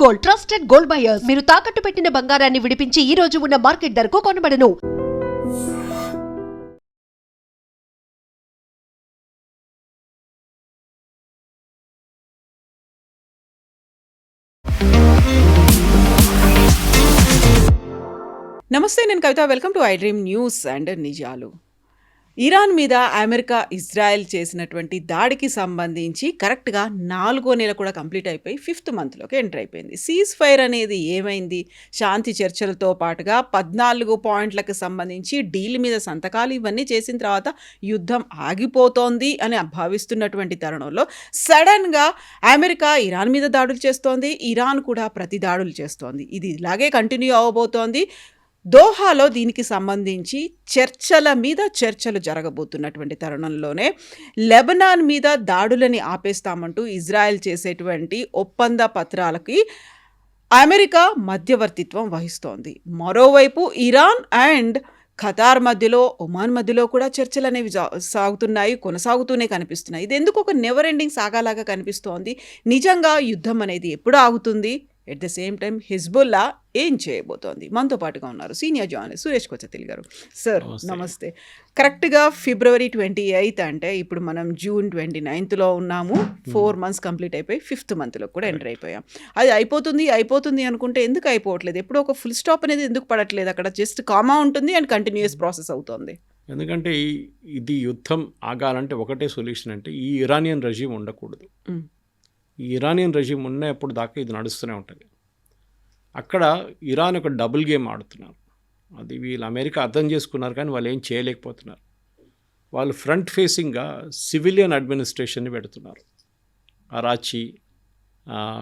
Gold, trusted gold buyers. మీరు తాకట్టు పెట్టిన బంగారాన్ని విడిపించి ఈ రోజు ఉన్న మార్కెట్ ధరకు కొనబడను. నమస్తే, నేను Kavitha. Welcome to I dream news and నిజాలు. ఇరాన్ మీద అమెరికా, ఇజ్రాయెల్ చేసినటువంటి దాడికి సంబంధించి కరెక్ట్గా 4వ నెల కూడా కంప్లీట్ అయిపోయి 5th మంత్లోకి ఎంటర్ అయిపోయింది. సీజ్ ఫైర్ అనేది ఏమైంది? శాంతి చర్చలతో పాటుగా 14 పాయింట్లకు సంబంధించి డీల్ మీద సంతకాలు ఇవన్నీ చేసిన తర్వాత యుద్ధం ఆగిపోతోంది అని భావిస్తున్నటువంటి తరుణంలో సడన్గా అమెరికా ఇరాన్ మీద దాడులు చేస్తోంది, ఇరాన్ కూడా ప్రతి దాడులు చేస్తోంది. ఇది ఇలాగే కంటిన్యూ అవ్వబోతోంది. దోహాలో దీనికి సంబంధించి చర్చలు జరగబోతున్నటువంటి తరుణంలోనే లెబనాన్ మీద దాడులని ఆపేస్తామంటూ ఇజ్రాయెల్ చేసేటువంటి ఒప్పంద పత్రాలకి అమెరికా మధ్యవర్తిత్వం వహిస్తోంది. మరోవైపు ఇరాన్ అండ్ ఖతార్ మధ్యలో, ఒమాన్ మధ్యలో కూడా చర్చలు అనేవి కొనసాగుతూనే కనిపిస్తున్నాయి. ఇది ఎందుకు ఒక నెవర్ ఎండింగ్ సాగాలాగా కనిపిస్తోంది? నిజంగా యుద్ధం అనేది ఎప్పుడు ఆగుతుంది? At the same time Hezbollah ఏం చేయబోతోంది? మనతో పాటుగా ఉన్నారు సీనియర్ జర్నలిస్ట్ సురేష్ కొచ్చతిల్ గారు. సార్ నమస్తే. కరెక్ట్గా February 28 అంటే ఇప్పుడు మనం June 29లో ఉన్నాము. 4 months కంప్లీట్ అయిపోయి 5th మంత్లో కూడా ఎంటర్ అయిపోయాం. అది అయిపోతుంది అనుకుంటే ఎందుకు అయిపోవట్లేదు? ఎప్పుడు ఒక ఫుల్ స్టాప్ అనేది ఎందుకు పడట్లేదు? అక్కడ జస్ట్ కామా ఉంటుంది అండ్ కంటిన్యూస్ ప్రాసెస్ అవుతుంది. ఎందుకంటే ఇది యుద్ధం ఆగాలంటే ఒకటే సొల్యూషన్, అంటే ఈ ఇరానియన్ రెజీమ్ ఉండకూడదు. ఈ ఇరానియన్ రెజీమ్ ఉన్నప్పుడు దాకా ఇది నడుస్తూనే ఉంటుంది. అక్కడ ఇరాన్ ఒక డబుల్ గేమ్ ఆడుతున్నారు. అది వీళ్ళు అమెరికా అర్థం చేసుకున్నారు, కానీ వాళ్ళు ఏం చేయలేకపోతున్నారు. వాళ్ళు ఫ్రంట్ ఫేసింగ్గా సివిలియన్ అడ్మినిస్ట్రేషన్ని పెడుతున్నారు. అరాచి,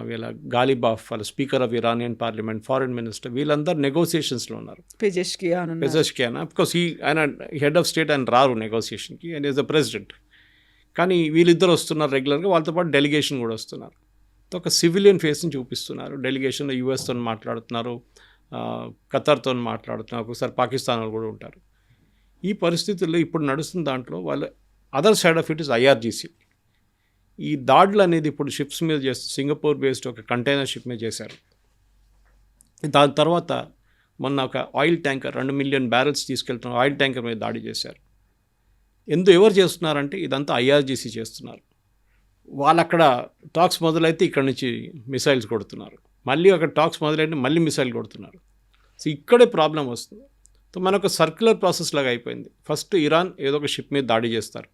వీళ్ళ గాలిబాఫ్, వాళ్ళ speaker of Iranian parliament, foreign minister, వీళ్ళందరూ నెగోసియేషన్స్లో ఉన్నారు. పెజెష్కియాన్ అఫ్కోర్స్ ఆయన హెడ్ ఆఫ్ స్టేట్, ఆయన రారు నెగోసియేషన్కి, ఆయన ఈజ్ ద ప్రెసిడెంట్. కానీ వీళ్ళిద్దరు వస్తున్నారు రెగ్యులర్గా, వాళ్ళతో పాటు డెలిగేషన్ కూడా వస్తున్నారు. ఒక సివిలియన్ ఫేస్ని చూపిస్తున్నారు. డెలిగేషన్లో యూఎస్తో మాట్లాడుతున్నారు, ఖతార్తో మాట్లాడుతున్నారు, ఒకసారి పాకిస్తాన్ వాళ్ళు కూడా ఉంటారు. ఈ పరిస్థితుల్లో ఇప్పుడు నడుస్తున్న దాంట్లో వాళ్ళు other side of it is IRGC. ఈ దాడులు అనేది ఇప్పుడు షిప్స్ మీద సింగపూర్ బేస్డ్ ఒక కంటైనర్ షిప్ మీద చేశారు. దాని తర్వాత మొన్న ఒక ఆయిల్ ట్యాంకర్ 2 million barrels తీసుకెళ్తున్న ఆయిల్ ట్యాంకర్ మీద దాడి చేశారు. ఎవరు చేస్తున్నారంటే ఇదంతా IRGC చేస్తున్నారు. వాళ్ళు అక్కడ టాక్స్ మొదలైతే ఇక్కడ నుంచి మిసైల్స్ కొడుతున్నారు, మళ్ళీ అక్కడ టాక్స్ మొదలైతే మళ్ళీ మిసైల్ కొడుతున్నారు. సో ఇక్కడే ప్రాబ్లం వస్తుంది. సో మనకు సర్క్యులర్ ప్రాసెస్ లాగా అయిపోయింది. ఫస్ట్ ఇరాన్ ఏదో ఒక షిప్ మీద దాడి చేస్తారు.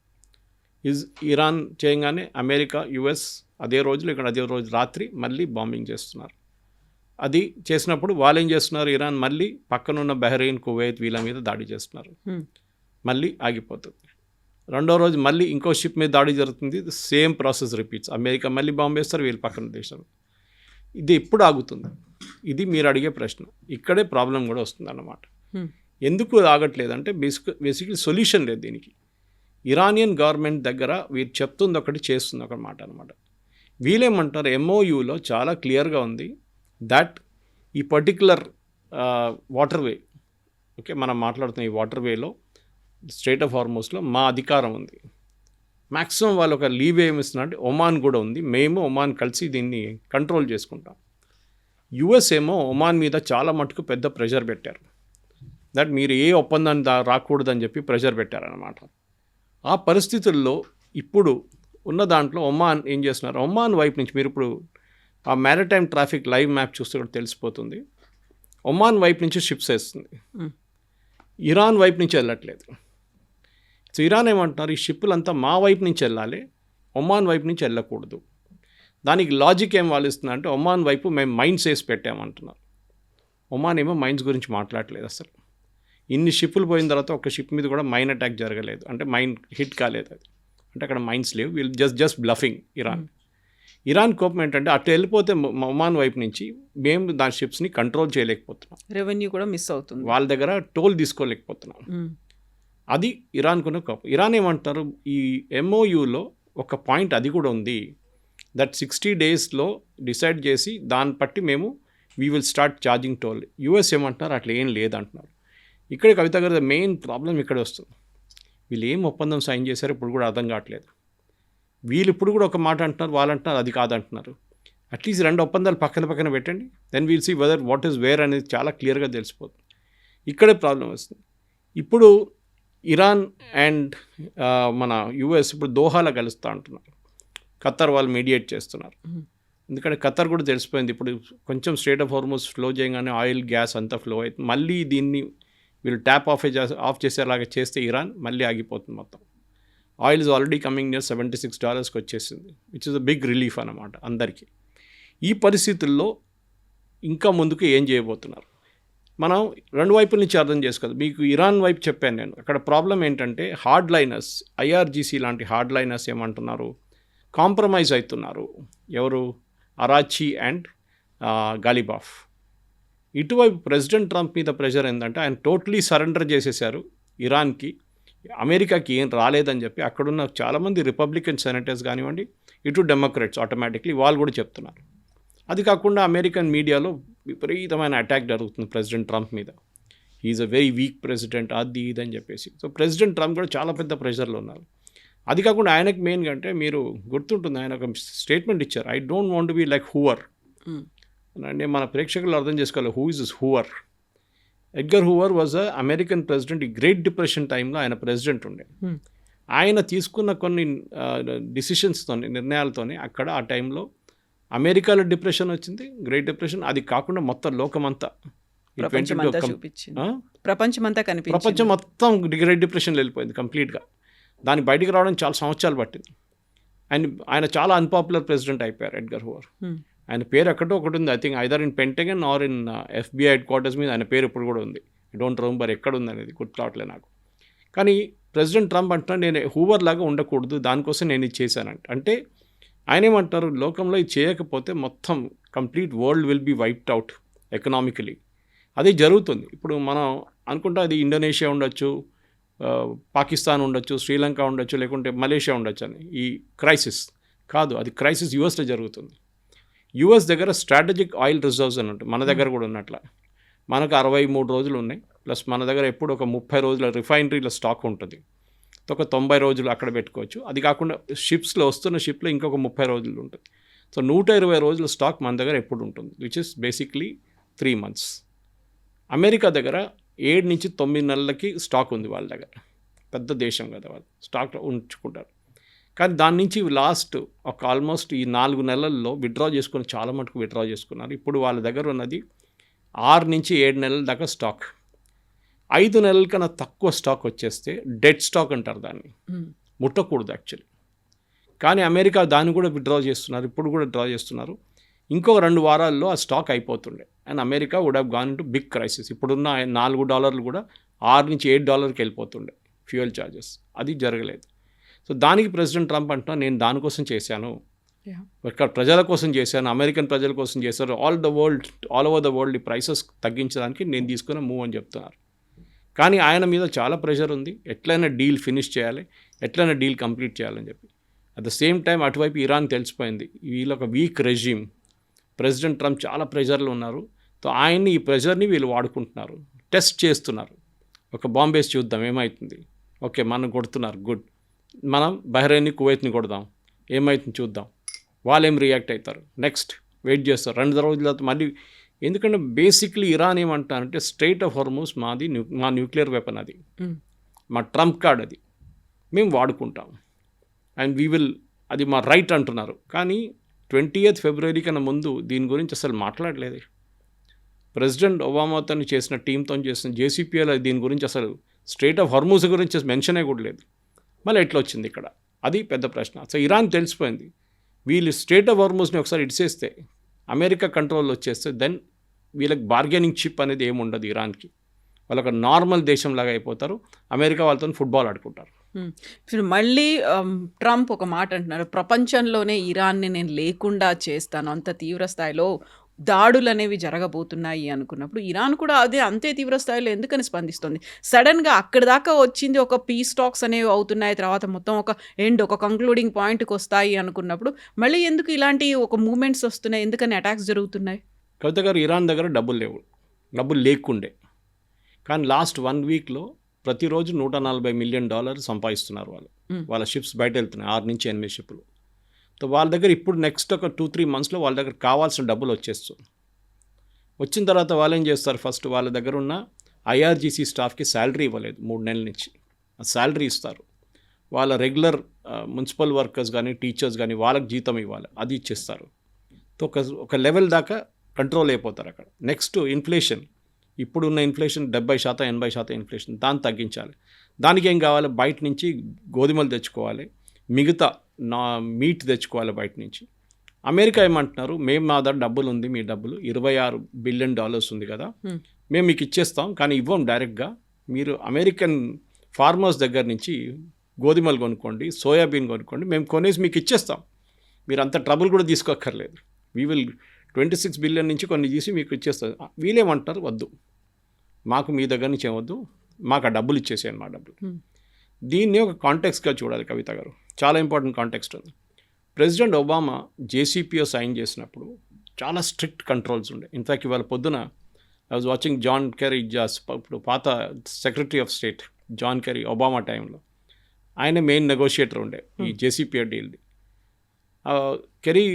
ఇరాన్ చేయగానే అమెరికా, US అదే రోజులు, ఇక్కడ అదే రోజు రాత్రి మళ్ళీ బాంబింగ్ చేస్తున్నారు. అది చేసినప్పుడు వాళ్ళు ఏం చేస్తున్నారు, ఇరాన్ మళ్ళీ పక్కనున్న బహ్రెయిన్, కువైత్ వీళ్ళ మీద దాడి చేస్తున్నారు. మళ్ళీ ఆగిపోతుంది. రెండో రోజు మళ్ళీ ఇంకో షిప్ మీద దాడి జరుగుతుంది. Same process repeats. అమెరికా మళ్ళీ బాంబు వేస్తారు, వీళ్ళు పక్కన దేశం. ఇది ఎప్పుడు ఆగుతుంది? ఇది మీరు అడిగే ప్రశ్న. ఇక్కడే ప్రాబ్లం కూడా వస్తుంది అన్నమాట. ఎందుకు ఆగట్లేదు అంటే బేసిక్లీ సొల్యూషన్ లేదు దీనికి. ఇరానియన్ గవర్నమెంట్ దగ్గర వీరు చెప్తుంది ఒకటి, చేస్తుంది ఒక మాట అనమాట. వీళ్ళేమంటారు, MOUలో చాలా క్లియర్గా ఉంది దట్ ఈ పర్టికులర్ వాటర్వే, ఓకే, మనం మాట్లాడుతున్న ఈ వాటర్వేలో స్ట్రైట్ ఆఫ్ హార్మోస్లో మా అధికారం ఉంది. మ్యాక్సిమం వాళ్ళు ఒక లీవ్ ఏమిస్తున్నారంటే ఒమాన్ కూడా ఉంది, మేము ఒమాన్ కలిసి దీన్ని కంట్రోల్ చేసుకుంటాం. US ఏమో ఒమాన్ మీద చాలా మటుకు పెద్ద ప్రెషర్ పెట్టారు, దట్ మీరు ఏ ఒప్పందాన్ని రాకూడదని చెప్పి ప్రెషర్ పెట్టారనమాట. ఆ పరిస్థితుల్లో ఇప్పుడు ఉన్న దాంట్లో ఒమాన్ ఏం చేస్తున్నారు, ఒమాన్ వైపు నుంచి మీరు ఇప్పుడు ఆ మ్యారిటైమ్ ట్రాఫిక్ లైవ్ మ్యాప్ చూస్తే కూడా తెలిసిపోతుంది. ఒమాన్ వైపు నుంచి షిప్స్ వేస్తుంది, ఇరాన్ వైపు నుంచి వెళ్ళట్లేదు. సో ఇరాన్ ఏమంటున్నారు, ఈ షిప్పులంతా మా వైపు నుంచి వెళ్ళాలి, ఒమాన్ వైపు నుంచి వెళ్ళకూడదు. దానికి లాజిక్ ఏం వాళ్ళు ఇస్తున్నారంటే, ఒమాన్ వైపు మేము మైన్స్ వేసి పెట్టామంటున్నారు. ఒమాన్ ఏమో మైన్స్ గురించి మాట్లాడలేదు అసలు. ఇన్ని షిప్పులు పోయిన తర్వాత ఒక షిప్ మీద కూడా మైన్ అటాక్ జరగలేదు, అంటే మైన్ హిట్ కాలేదు. అది అంటే అక్కడ మైన్స్ లేవు, వీళ్ళు జస్ట్ బ్లఫింగ్. ఇరాన్ కోపం ఏంటంటే అటు వెళ్ళిపోతే ఒమాన్ వైపు నుంచి మేము దాని షిప్స్ని కంట్రోల్ చేయలేకపోతున్నాం, రెవెన్యూ కూడా మిస్ అవుతుంది, వాళ్ళ దగ్గర టోల్ తీసుకోలేకపోతున్నాం. అది ఇరాన్కున్న కోపం. ఇరాన్ ఏమంటారు, ఈ MOUలో ఒక పాయింట్ అది కూడా ఉంది, దట్ 60 daysలో డిసైడ్ చేసి దాన్ని బట్టి మేము we will start charging toll. US ఏమంటున్నారు, అట్లా ఏం లేదంటున్నారు. ఇక్కడే కవిత గారి మెయిన్ ప్రాబ్లం ఇక్కడ వస్తుంది. వీళ్ళు ఏం ఒప్పందం సైన్ చేశారో ఇప్పుడు కూడా అర్థం కావట్లేదు. వీళ్ళు ఇప్పుడు కూడా ఒక మాట అంటున్నారు, వాళ్ళు అంటున్నారు అది కాదంటున్నారు. అట్లీస్ట్ 2 ఒప్పందాలు పక్కన పెట్టండి. Then we'll see whether what is where అనేది చాలా క్లియర్గా తెలిసిపోతుంది. ఇక్కడే ప్రాబ్లం వస్తుంది. ఇప్పుడు ఇరాన్ అండ్ మన యుఎస్ ఇప్పుడు దోహాలో కలుస్తూ అంటున్నారు. ఖత్తర్ వాళ్ళు మీడియేట్ చేస్తున్నారు. ఎందుకంటే ఖత్తర్ కూడా తెలిసిపోయింది ఇప్పుడు కొంచెం స్ట్రెయిట్ ఆఫ్ హార్మోస్ ఫ్లో చేయగానే ఆయిల్ గ్యాస్ అంతా ఫ్లో అవుతుంది. మళ్ళీ దీన్ని వీళ్ళు ట్యాప్ ఆఫ్ చేసేలాగా చేస్తే ఇరాన్ మళ్ళీ ఆగిపోతుంది మొత్తం. Oil is already coming near $76 వచ్చేసింది, which is a big relief అన్నమాట అందరికీ. ఈ పరిస్థితుల్లో ఇంకా ముందుకు ఏం చేయబోతున్నారు మనం 2 వైపుల నుంచి అర్థం చేసుకోవాలి. మీకు ఇరాన్ వైపు చెప్పాను నేను. అక్కడ ప్రాబ్లం ఏంటంటే హార్డ్ లైనర్స్, ఐఆర్జీసీ లాంటి హార్డ్ లైనర్స్ ఏమంటున్నారు, కాంప్రమైజ్ అవుతున్నారు. ఎవరు? అరాచి అండ్ గాలిబాఫ్. ఇటువైపు ప్రెసిడెంట్ ట్రంప్ మీద ప్రెషర్ ఏంటంటే ఆయన టోటలీ సరెండర్ చేసేసారు ఇరాన్కి, అమెరికాకి ఏం రాలేదని చెప్పి అక్కడున్న చాలామంది రిపబ్లికన్ సెనేటర్స్ కానివ్వండి, ఇటు డెమోక్రాట్స్ ఆటోమేటిక్లీ వాళ్ళు కూడా చెప్తున్నారు. అది కాకుండా అమెరికన్ మీడియాలో విపరీతమైన అటాక్ జరుగుతుంది ప్రెసిడెంట్ ట్రంప్ మీద. He is a very weak president, అది ఇది అని చెప్పేసి. సో ప్రెసిడెంట్ ట్రంప్ కూడా చాలా పెద్ద ప్రెషర్లో ఉన్నారు. అది కాకుండా ఆయనకు మెయిన్గా అంటే మీరు గుర్తుంటుంది, ఆయన ఒక స్టేట్మెంట్ ఇచ్చారు, I don't want be like Hoover. అంటే మన ప్రేక్షకులు అర్థం చేసుకోవాలి, who is Hoover. Edgar Hoover was a American president. ఈ గ్రేట్ డిప్రెషన్ టైంలో ఆయన ప్రెసిడెంట్ ఉండే. ఆయన తీసుకున్న కొన్ని డిసిషన్స్తోని, నిర్ణయాలతోనే అక్కడ ఆ టైంలో అమెరికాలో డిప్రెషన్ వచ్చింది, గ్రేట్ డిప్రెషన్. అది కాకుండా మొత్తం లోకమంతా ప్రపంచం మొత్తం గ్రేట్ డిప్రెషన్లో వెళ్ళిపోయింది కంప్లీట్గా. దాన్ని బయటికి రావడానికి చాలా సంవత్సరాలు పట్టింది. ఆయన చాలా అన్పాపులర్ ప్రెసిడెంట్ అయిపోయారు ఎడ్గర్ హూవర్. ఆయన పేరు ఎక్కడో ఒకటి ఉంది, I think either in Pentagon or in FBI headquarters మీద ఆయన పేరు ఇప్పుడు కూడా ఉంది. ఐ డోంట్ రిమెంబర్ ఎక్కడ ఉంది అనేది, గుర్తురావట్లేదు నాకు. కానీ ప్రెసిడెంట్ ట్రంప్ అంటున్నా నేను హూవర్ లాగా ఉండకూడదు, దానికోసం నేను ఇది చేశానంట. అంటే ఆయన ఏమంటారు, లోకంలో ఇది చేయకపోతే మొత్తం complete world will be wiped out economically. అదే జరుగుతుంది. ఇప్పుడు మనం అనుకుంటా అది ఇండోనేషియా ఉండొచ్చు, పాకిస్తాన్ ఉండొచ్చు, శ్రీలంక ఉండొచ్చు, లేకుంటే మలేషియా ఉండొచ్చు అని. ఈ క్రైసిస్ కాదు, అది క్రైసిస్ యుఎస్లో జరుగుతుంది. యుఎస్ దగ్గర స్ట్రాటజిక్ ఆయిల్ రిజర్వ్స్ అని ఉంటాయి, మన దగ్గర కూడా ఉన్నట్ల. మనకు 63 రోజులు ఉన్నాయి, ప్లస్ మన దగ్గర ఎప్పుడు ఒక 30 రోజుల రిఫైనరీల స్టాక్ ఉంటుంది. ఒక 90 రోజులు అక్కడ పెట్టుకోవచ్చు. అది కాకుండా షిప్స్లో వస్తున్న షిప్లో ఇంకొక 30 రోజులు ఉంటుంది. సో 120 రోజుల స్టాక్ మన దగ్గర ఎప్పుడు ఉంటుంది, which is basically 3 months. America దగ్గర 7 నుంచి 9 నెలలకి స్టాక్ ఉంది వాళ్ళ దగ్గర. పెద్ద దేశం కదా, వాళ్ళు స్టాక్ ఉంచుకుంటారు. కానీ దాని నుంచి లాస్ట్ ఒక ఆల్మోస్ట్ ఈ 4 నెలల్లో విత్డ్రా చేసుకుని చాలా మటుకు విత్డ్రా చేసుకున్నారు. ఇప్పుడు వాళ్ళ దగ్గర ఉన్నది 6 నుంచి 7 నెలల దాకా స్టాక్. 5 నెలల కన్నా తక్కువ స్టాక్ వచ్చేస్తే డెడ్ స్టాక్ అంటారు, దాన్ని ముట్టకూడదు యాక్చువల్లీ. కానీ అమెరికా దాన్ని కూడా విత్డ్రా చేస్తున్నారు, ఇప్పుడు కూడా డ్రా చేస్తున్నారు. ఇంకొక 2 వారాల్లో ఆ స్టాక్ అయిపోతుండే and America would have gone into big crisis. ఇప్పుడున్న $4 కూడా $6 నుంచి $8 వెళ్ళిపోతుండే ఫ్యూయల్ ఛార్జెస్. అది జరగలేదు. సో దానికి ప్రెసిడెంట్ ట్రంప్ అంటున్నా, నేను దానికోసం చేశాను, ఇక్కడ ప్రజల కోసం చేశాను, అమెరికన్ ప్రజల కోసం చేశారు, ఆల్ ఓవర్ ద వరల్డ్ ఈ ప్రైసెస్ తగ్గించడానికి నేను తీసుకున్న మూవ్ అని చెప్తున్నారు. కానీ ఆయన మీద చాలా ప్రెషర్ ఉంది, ఎట్లయినా డీల్ ఫినిష్ చేయాలి, ఎట్లయినా డీల్ కంప్లీట్ చేయాలని చెప్పి. అట్ ద సేమ్ టైం అటువైపు ఇరాన్ తెలిసిపోయింది, వీళ్ళు ఒక వీక్ రెజ్యూమ్, ప్రెసిడెంట్ ట్రంప్ చాలా ప్రెషర్లో ఉన్నారు. సో ఆయన్ని, ఈ ప్రెషర్ని వీళ్ళు వాడుకుంటున్నారు, టెస్ట్ చేస్తున్నారు. ఒక బాంబేస్ చూద్దాం ఏమవుతుంది, ఓకే మనం కొడుతున్నారు, గుడ్, మనం బహ్రెయిన్ని, కువైత్ని కొడదాం, ఏమవుతుంది చూద్దాం, వాళ్ళు ఏం రియాక్ట్ అవుతారు, నెక్స్ట్ వెయిట్ చేస్తారు 2 రోజుల మళ్ళీ. ఎందుకంటే బేసిక్లీ ఇరాన్ ఏమంటారంటే స్ట్రెయిట్ ఆఫ్ హార్మోస్ మా న్యూక్లియర్ వెపన్, అది మా ట్రంప్ కార్డ్, అది మేము వాడుకుంటాం అండ్ వీ విల్, అది మా రైట్ అంటున్నారు. కానీ 20th February కన్నా ముందు దీని గురించి అసలు మాట్లాడలేదు. ప్రెసిడెంట్ ఒబామాతో చేసిన టీంతో చేసిన JCPOలో దీని గురించి అసలు స్ట్రెయిట్ ఆఫ్ హార్మోస్ గురించి మెన్షనే కూడా లేదు. మళ్ళీ ఎట్లా వచ్చింది ఇక్కడ, అది పెద్ద ప్రశ్న. సో ఇరాన్ తెలిసిపోయింది, వీళ్ళు స్ట్రెయిట్ ఆఫ్ హార్మోస్ని ఒకసారి ఇడిసేస్తే, అమెరికా కంట్రోల్లో వచ్చేస్తే, దెన్ వీళ్ళకి బార్గెనింగ్ చిప్ అనేది ఏమి ఉండదు ఇరాన్కి. వాళ్ళు ఒక నార్మల్ దేశంలాగా అయిపోతారు, అమెరికా వాళ్ళతో ఫుట్బాల్ ఆడుకుంటారు. ఇప్పుడు మళ్ళీ ట్రంప్ ఒక మాట అంటున్నారు, ప్రపంచంలోనే ఇరాన్ని నేను లేకుండా చేస్తాను, అంత తీవ్ర స్థాయిలో దాడులు అనేవి జరగబోతున్నాయి అనుకున్నప్పుడు ఇరాన్ కూడా అదే అంతే తీవ్ర స్థాయిలో ఎందుకని స్పందిస్తుంది? సడన్గా అక్కడి దాకా వచ్చింది, ఒక పీస్ టాక్స్ అనేవి అవుతున్నాయి, తర్వాత మొత్తం ఒక కంక్లూడింగ్ పాయింట్కి వస్తాయి అనుకున్నప్పుడు మళ్ళీ ఎందుకు ఇలాంటి ఒక మూమెంట్స్ వస్తున్నాయి, ఎందుకని అటాక్స్ జరుగుతున్నాయి? కవిత గారు, ఇరాన్ దగ్గర డబ్బులు లేకుండే, కానీ లాస్ట్ 1 weekలో ప్రతిరోజు $140 million సంపాదిస్తున్నారు వాళ్ళు. వాళ్ళ షిప్స్ బయట వెళ్తున్నాయి, 6 నుంచి 8 షిప్లు. వాళ్ళ దగ్గర ఇప్పుడు నెక్స్ట్ ఒక 2-3 మంత్స్లో వాళ్ళ దగ్గర కావాల్సిన డబ్బులు వచ్చేస్తుంది. వచ్చిన తర్వాత వాళ్ళు ఏం చేస్తారు, ఫస్ట్ వాళ్ళ దగ్గర ఉన్న ఐఆర్జీసీ స్టాఫ్కి శాలరీ ఇవ్వలేదు 3 నెలల నుంచి, ఆ శాలరీ ఇస్తారు. వాళ్ళ రెగ్యులర్ మున్సిపల్ వర్కర్స్ కానీ టీచర్స్ కానీ వాళ్ళకి జీతం ఇవ్వాలి, అది ఇచ్చేస్తారు. ఒక లెవెల్ దాకా కంట్రోల్ అయిపోతారు అక్కడ. నెక్స్ట్ ఇన్ఫ్లేషన్, ఇప్పుడున్న ఇన్ఫ్లేషన్ 70%-80% ఇన్ఫ్లేషన్, దాన్ని తగ్గించాలి. దానికి ఏం కావాలి, బయట నుంచి గోధుమలు తెచ్చుకోవాలి, మిగతా మీట్ తెచ్చుకోవాలి బయట నుంచి. అమెరికా ఏమంటున్నారు, మేము మా దగ్గర డబ్బులు ఉంది, మీ డబ్బులు $26 బిలియన్ ఉంది కదా, మేము మీకు ఇచ్చేస్తాం, కానీ ఇవ్వం డైరెక్ట్గా. మీరు అమెరికన్ ఫార్మర్స్ దగ్గర నుంచి గోధుమలు కొనుక్కోండి, సోయాబీన్ కొనుక్కోండి, మేము కొనేసి మీకు ఇచ్చేస్తాం, మీరు అంత ట్రబుల్ కూడా తీసుకోక్కర్లేదు, వీ విల్ 26 బిలియన్ నుంచి కొన్ని తీసి మీకు ఇచ్చేస్తాం. వీళ్ళేమంటారు, వద్దు, మాకు మీ దగ్గర నుంచి ఏమొద్దు, మాకు ఆ డబ్బులు ఇచ్చేసేయండి, మా డబ్బులు. దీన్ని ఒక కాంటెక్స్ట్గా చూడాలి కవిత గారు, చాలా ఇంపార్టెంట్ కాంటెక్స్ట్ ఉంది. ప్రెసిడెంట్ ఒబామా JCPO సైన్ చేసినప్పుడు చాలా స్ట్రిక్ట్ కంట్రోల్స్ ఉండే. ఇన్ఫ్యాక్ట్ ఇవాళ పొద్దున I was watching John Kerry, ఇప్పుడు పాత secretary of state John Kerry Obama టైంలో ఆయన మెయిన్ నెగోషియేటర్ ఉండే ఈ JCPO డీల్ది. కెరీ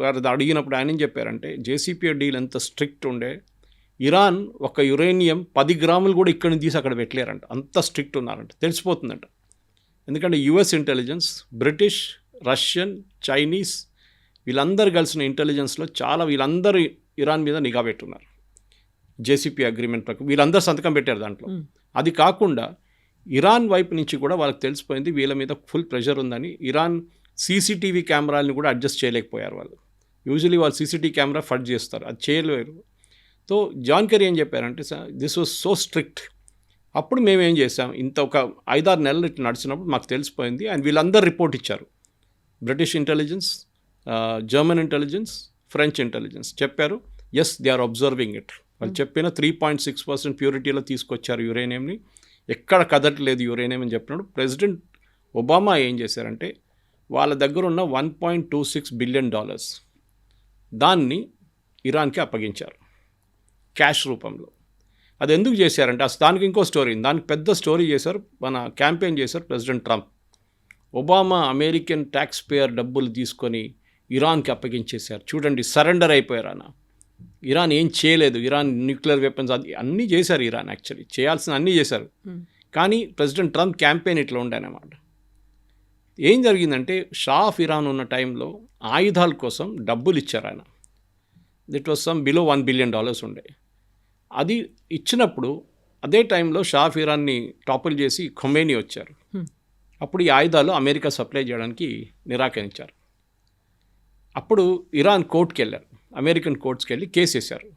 గారు అడిగినప్పుడు ఆయన ఏం చెప్పారంటే, JCPO డీల్ ఎంత స్ట్రిక్ట్ ఉండే, ఇరాన్ ఒక యురేనియం 10 గ్రాములు కూడా ఇక్కడి నుంచి తీసి అక్కడ పెట్టలేరంట, అంత స్ట్రిక్ట్ ఉన్నారంట, తెలిసిపోతుందంట. ఎందుకంటే US intelligence, British, Russian, Chinese వీళ్ళందరూ కలిసిన ఇంటెలిజెన్స్లో చాలా వీళ్ళందరూ ఇరాన్ మీద నిఘా పెట్టున్నారు. JCPO అగ్రిమెంట్ ప్రకారం వీళ్ళందరూ సంతకం పెట్టారు దాంట్లో. అది కాకుండా ఇరాన్ వైపు నుంచి కూడా వాళ్ళకి తెలిసిపోయింది వీళ్ళ మీద ఫుల్ ప్రెషర్ ఉందని. ఇరాన్ CCTV కెమెరాలను కూడా అడ్జస్ట్ చేయలేకపోయారు వాళ్ళు. యూజువలీ వాళ్ళు CCTV కెమెరా ఫడ్ చేస్తారు, అది చేయలేరు. సో జాన్ కెరీ ఏం చెప్పారంటే, దిస్ వాజ్ సో స్ట్రిక్ట్. అప్పుడు మేము ఏం చేసాం, ఇంత ఒక 5-6 నెలలు ఇట్లా నడిచినప్పుడు మాకు తెలిసిపోయింది. అండ్ వీళ్ళందరూ రిపోర్ట్ ఇచ్చారు, British intelligence, German intelligence, French intelligence చెప్పారు, as they are observing it. వాళ్ళు చెప్పిన 3.6% ప్యూరిటీలో తీసుకొచ్చారు యురేనియంని, ఎక్కడ కదట్లేదు యురేనియం అని చెప్పినప్పుడు ప్రెసిడెంట్ ఒబామా ఏం చేశారంటే, వాళ్ళ దగ్గర ఉన్న $1.26 బిలియన్ దాన్ని ఇరాన్కి అప్పగించారు క్యాష్ రూపంలో. అది ఎందుకు చేశారంటే, అసలు దానికి ఇంకో స్టోరీ, దానికి పెద్ద స్టోరీ చేశారు, మన క్యాంపెయిన్ చేశారు president Trump. Obama American tax payer డబ్బులు తీసుకొని ఇరాన్కి అప్పగించేశారు, చూడండి సరెండర్ అయిపోయారు అన్న. ఇరాన్ ఏం చేయలేదు, ఇరాన్ న్యూక్లియర్ వెపన్స్ అది అన్నీ చేశారు, ఇరాన్ యాక్చువల్లీ చేయాల్సిన అన్నీ చేశారు. కానీ ప్రెసిడెంట్ ట్రంప్ క్యాంపెయిన్ ఇట్లా ఉండేనమాట. ఏం జరిగిందంటే, షా ఆఫ్ ఇరాన్ ఉన్న టైంలో ఆయుధాల కోసం డబ్బులు ఇచ్చారు ఆయన. దిట్ వాజ్ సమ్ బిలో $1 బిలియన్ ఉండే. అది ఇచ్చినప్పుడు అదే టైంలో షా ఆఫ్ ఇరాన్ని టాపుల్ చేసి ఖొమేనీ వచ్చారు. అప్పుడు ఈ ఆయుధాలు అమెరికా సప్లై చేయడానికి నిరాకరించారు. అప్పుడు ఇరాన్ కోర్టుకి వెళ్ళారు, అమెరికన్ కోర్ట్స్కి వెళ్ళి కేసు వేశారు.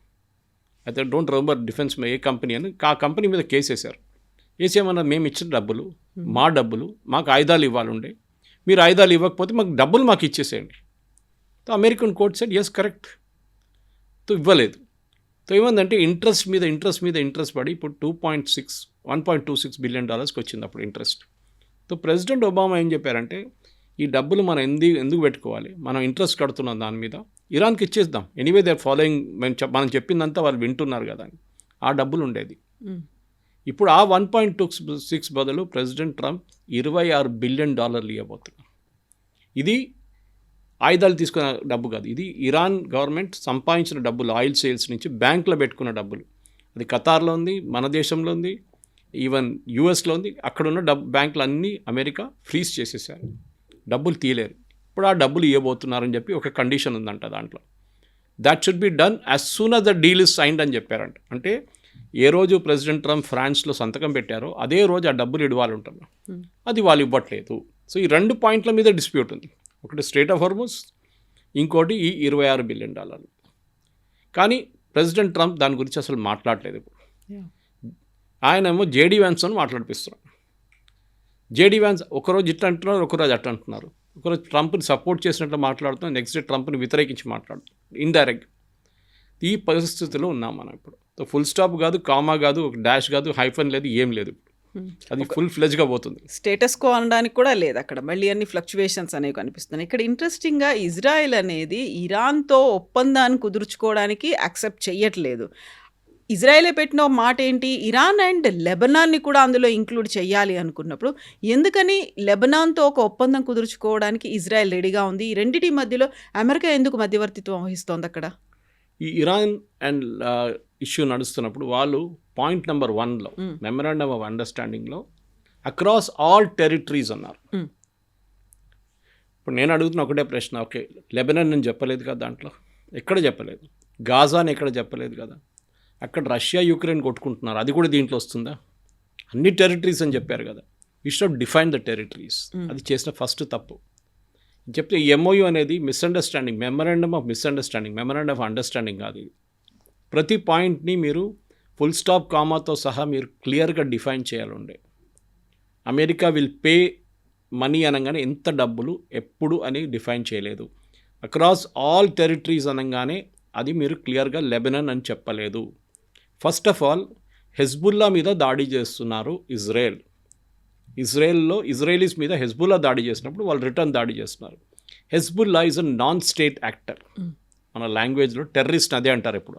అయితే don't remember defence A company అని, ఆ కంపెనీ మీద కేసు వేశారు. వేసేమన్నా, మేము ఇచ్చిన డబ్బులు మా డబ్బులు, మాకు ఆయుధాలు ఇవ్వాలండే, మీరు ఆయుధాలు ఇవ్వకపోతే మాకు డబ్బులు మాకు ఇచ్చేసేయండి. తో American court said yes correct. తో ఇవ్వలేదు. తో ఏమందంటే ఇంట్రెస్ట్ మీద ఇంట్రెస్ట్ పడి ఇప్పుడు 1.26 బిలియన్ వచ్చింది అప్పుడు ఇంట్రెస్ట్. తో ప్రెసిడెంట్ ఒబామా ఏం చెప్పారంటే, ఈ డబ్బులు మనం ఎందుకు పెట్టుకోవాలి, మనం ఇంట్రెస్ట్ కడుతున్నాం దాని మీద, ఇరాన్కి ఇచ్చేద్దాం, ఎనీవే దే ఆర్ ఫాలోయింగ్, మనం చెప్పిందంతా వాళ్ళు వింటున్నారు కదా అని. ఆ డబ్బులు ఉండేది. ఇప్పుడు ఆ 1.26 బదులు ప్రెసిడెంట్ ట్రంప్ $26 బిలియన్ ఇవ్వబోతున్నారు. ఇది ఆయుధాలు తీసుకున్న డబ్బు కాదు, ఇది ఇరాన్ గవర్నమెంట్ సంపాదించిన డబ్బులు, ఆయిల్ సేల్స్ నుంచి బ్యాంకులో పెట్టుకున్న డబ్బులు. అది ఖతార్లో ఉంది, మన దేశంలో ఉంది, ఈవెన్ యూఎస్లో ఉంది. అక్కడున్న బ్యాంకులు అన్నీ అమెరికా ఫ్రీజ్ చేసేసారు, డబ్బులు తీయలేరు. ఇప్పుడు ఆ డబ్బులు ఇవ్వబోతున్నారని చెప్పి ఒక కండిషన్ ఉందంట దాంట్లో. That should be done as soon as the deal is signed అని చెప్పారంట. అంటే ఏ రోజు ప్రెసిడెంట్ ట్రంప్ ఫ్రాన్స్లో సంతకం పెట్టారో అదే రోజు ఆ డబ్బులు ఇవ్వాలంటున్నారు. అది వాళ్ళు ఇవ్వట్లేదు. సో ఈ 2 పాయింట్ల మీద డిస్ప్యూట్ ఉంది. ఒకటి స్ట్రేట్ ఆఫ్ హార్ముజ్, ఇంకోటి ఈ $26 బిలియన్. కానీ ప్రెసిడెంట్ ట్రంప్ దాని గురించి అసలు మాట్లాడలేదు. ఇప్పుడు ఆయనేమో జేడీ వ్యాన్స్తో మాట్లాడిపిస్తున్నారు. జేడీ వ్యాన్స్ ఒకరోజు ఇట్లా అంటున్నారు, ఒకరోజు అట్లా అంటున్నారు. ఒకరోజు ట్రంప్ని సపోర్ట్ చేసినట్లు మాట్లాడుతున్నాం, నెక్స్ట్ డే ట్రంప్ని వ్యతిరేకించి మాట్లాడుతున్నాం ఇండైరెక్ట్. ఈ పరిస్థితిలో ఉన్నాం మనం ఇప్పుడు. ఫుల్ స్టాప్ కాదు, కామా కాదు, ఒక డాష్ కాదు, హైఫన్ లేదు, ఏం లేదు. అది ఫుల్ ఫ్లెజ్గా పోతుంది. స్టేటస్ కో అనడానికి కూడా లేదు అక్కడ, మళ్ళీ అన్ని ఫ్లక్చువేషన్స్ అనేవి కనిపిస్తున్నాయి. ఇక్కడ ఇంట్రెస్టింగ్గా ఇజ్రాయెల్ అనేది ఇరాన్తో ఒప్పందాన్ని కుదుర్చుకోవడానికి యాక్సెప్ట్ చేయట్లేదు. ఇజ్రాయెలే పెట్టిన ఓ మాట ఏంటి, ఇరాన్ అండ్ లెబనాన్ని కూడా అందులో ఇంక్లూడ్ చేయాలి అనుకున్నప్పుడు ఎందుకని లెబనాన్తో ఒక ఒప్పందం కుదుర్చుకోవడానికి ఇజ్రాయెల్ రెడీగా ఉంది? ఈ రెండిటి మధ్యలో అమెరికా ఎందుకు మధ్యవర్తిత్వం వహిస్తోంది అక్కడ? ఈ ఇరాన్ అండ్ ఇష్యూ నడుస్తున్నప్పుడు వాళ్ళు పాయింట్ నెంబర్ 1లో మెమరాండమ్ ఆఫ్ అండర్స్టాండింగ్లో అక్రాస్ ఆల్ టెరిటరీస్ అన్నారు. ఇప్పుడు నేను అడుగుతున్న ఒకటే ప్రశ్న, ఓకే లెబనాన్ నేను చెప్పలేదు కదా, దాంట్లో ఎక్కడ చెప్పలేదు, గాజాని ఎక్కడ చెప్పలేదు కదా, అక్కడ రష్యా యుక్రెయిన్ కొట్టుకుంటున్నారు, అది కూడా దీంట్లో వస్తుందా? అన్ని టెరిటరీస్ అని చెప్పారు కదా, you should define the territories. అది చేసిన ఫస్ట్ తప్పు. చెప్తే ఎంఓయూ అనేది misunderstanding, memorandum of misunderstanding, memorandum of understanding కాదు ఇది. ప్రతి పాయింట్ని మీరు ఫుల్ స్టాప్ కామాతో సహా మీరు క్లియర్గా డిఫైన్ చేయాలండే. అమెరికా విల్ పే మనీ అనగానే ఎంత డబ్బులు ఎప్పుడు అని డిఫైన్ చేయలేదు. అక్రాస్ ఆల్ టెరిటరీస్ అనగానే అది మీరు క్లియర్గా లెబనాన్ అని చెప్పలేదు. ఫస్ట్ ఆఫ్ ఆల్ హెజ్బుల్లా మీద దాడి చేస్తున్నారు ఇజ్రాయెల్లో ఇజ్రాయలీస్ మీద హెజ్బుల్లా దాడి చేసినప్పుడు వాళ్ళు రిటర్న్ దాడి చేస్తున్నారు. Hezbollah is a non state actor. మన లాంగ్వేజ్లో టెర్రరిస్ట్ అదే అంటారు. ఇప్పుడు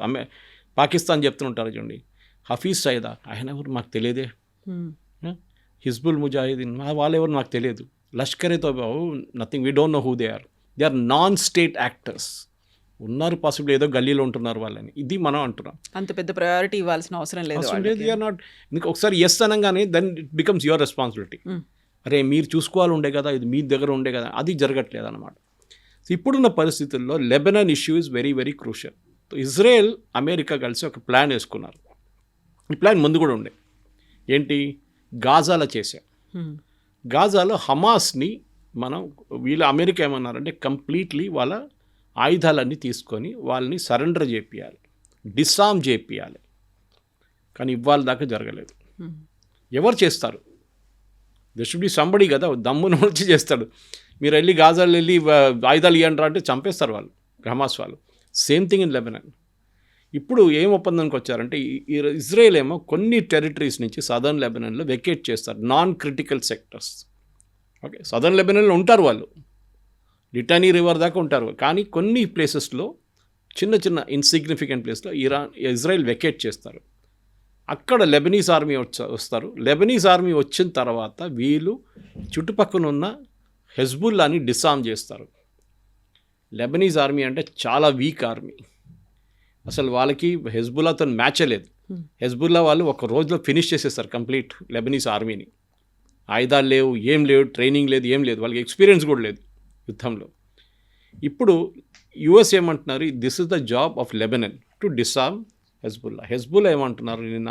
పాకిస్తాన్ చెప్తుంటారు చూడండి, హఫీజ్ సైదా ఆయన ఎవరు మాకు తెలియదే, హిజ్బుల్ ముజాహిదీన్ వాళ్ళు ఎవరు నాకు తెలియదు, Lashkar-e-Taiba nothing, we don't know who they are non state actors. ఉన్నారు పాసిబుల్ ఏదో గల్లీలో ఉంటున్నారు వాళ్ళని, ఇది మనం అంటున్నాం. అంత పెద్ద ప్రయారిటీ ఇవ్వాల్సిన అవసరం లేదు. యూఆర్ నాట్, ఇంకా ఒకసారి ఎస్ అనగానే then it becomes your responsibility. అరే మీరు చూసుకోవాలి ఉండే కదా, ఇది మీ దగ్గర ఉండే కదా, అది జరగట్లేదు అనమాట. ఇప్పుడున్న పరిస్థితుల్లో Lebanon issue is very very crucial. Israel America కలిసి ఒక ప్లాన్ వేసుకున్నారు. ఈ ప్లాన్ ముందు కూడా ఉండే, ఏంటి, గాజాలో చేశాం. గాజాలో హమాస్ని మనం వీళ్ళు అమెరికా ఏమన్నారంటే కంప్లీట్లీ వాళ్ళ ఆయుధాలన్నీ తీసుకొని వాళ్ళని సరెండర్ చేపియాలి, డిసామ్ చేపియాలి. కానీ ఇవాళ దాకా జరగలేదు. ఎవరు చేస్తారు? దే షుడ్ బి సంబడి కదా, దమ్మును వచ్చి చేస్తాడు. మీరు వెళ్ళి గాజాలో వెళ్ళి ఆయుధాలు ఇవ్వండి అంటే చంపేస్తారు వాళ్ళు, హమాస్ వాళ్ళు. Same thing in Lebanon. ఇప్పుడు ఏం ఒప్పందానికి వచ్చారంటే ఇజ్రాయెల్ ఏమో కొన్ని టెరిటరీస్ నుంచి సదర్న్ లెబనాన్లో వెకేట్ చేస్తారు, non critical sectors. Okay, southern లెబనాన్లో ఉంటారు వాళ్ళు, లిటానీ రివర్ దాకా ఉంటారు. కానీ కొన్ని ప్లేసెస్లో చిన్న చిన్న ఇన్సిగ్నిఫికెంట్ ప్లేస్లో ఇజ్రాయెల్ వెకేట్ చేస్తారు. అక్కడ లెబనీస్ ఆర్మీ వస్తారు. లెబనీస్ ఆర్మీ వచ్చిన తర్వాత వీళ్ళు చుట్టుపక్కల ఉన్న హెజ్బుల్లాని డిసామ్ చేస్తారు. లెబనీస్ ఆర్మీ అంటే చాలా వీక్ ఆర్మీ, అసలు వాళ్ళకి హెజ్బుల్లాతో మ్యాచ్ లేదు. హెజ్బుల్లా వాళ్ళు ఒక రోజులో ఫినిష్ చేసేస్తారు కంప్లీట్ లెబనీస్ ఆర్మీని. ఆయుధాలు లేవు, ఏం లేవు, ట్రైనింగ్ లేదు, ఏం లేదు, వాళ్ళకి ఎక్స్పీరియన్స్ కూడా లేదు యుద్ధంలో. ఇప్పుడు యుఎస్ ఏమంటున్నారు, this is the job of Lebanon to disarm Hezbollah ఏమంటున్నారు, నిన్న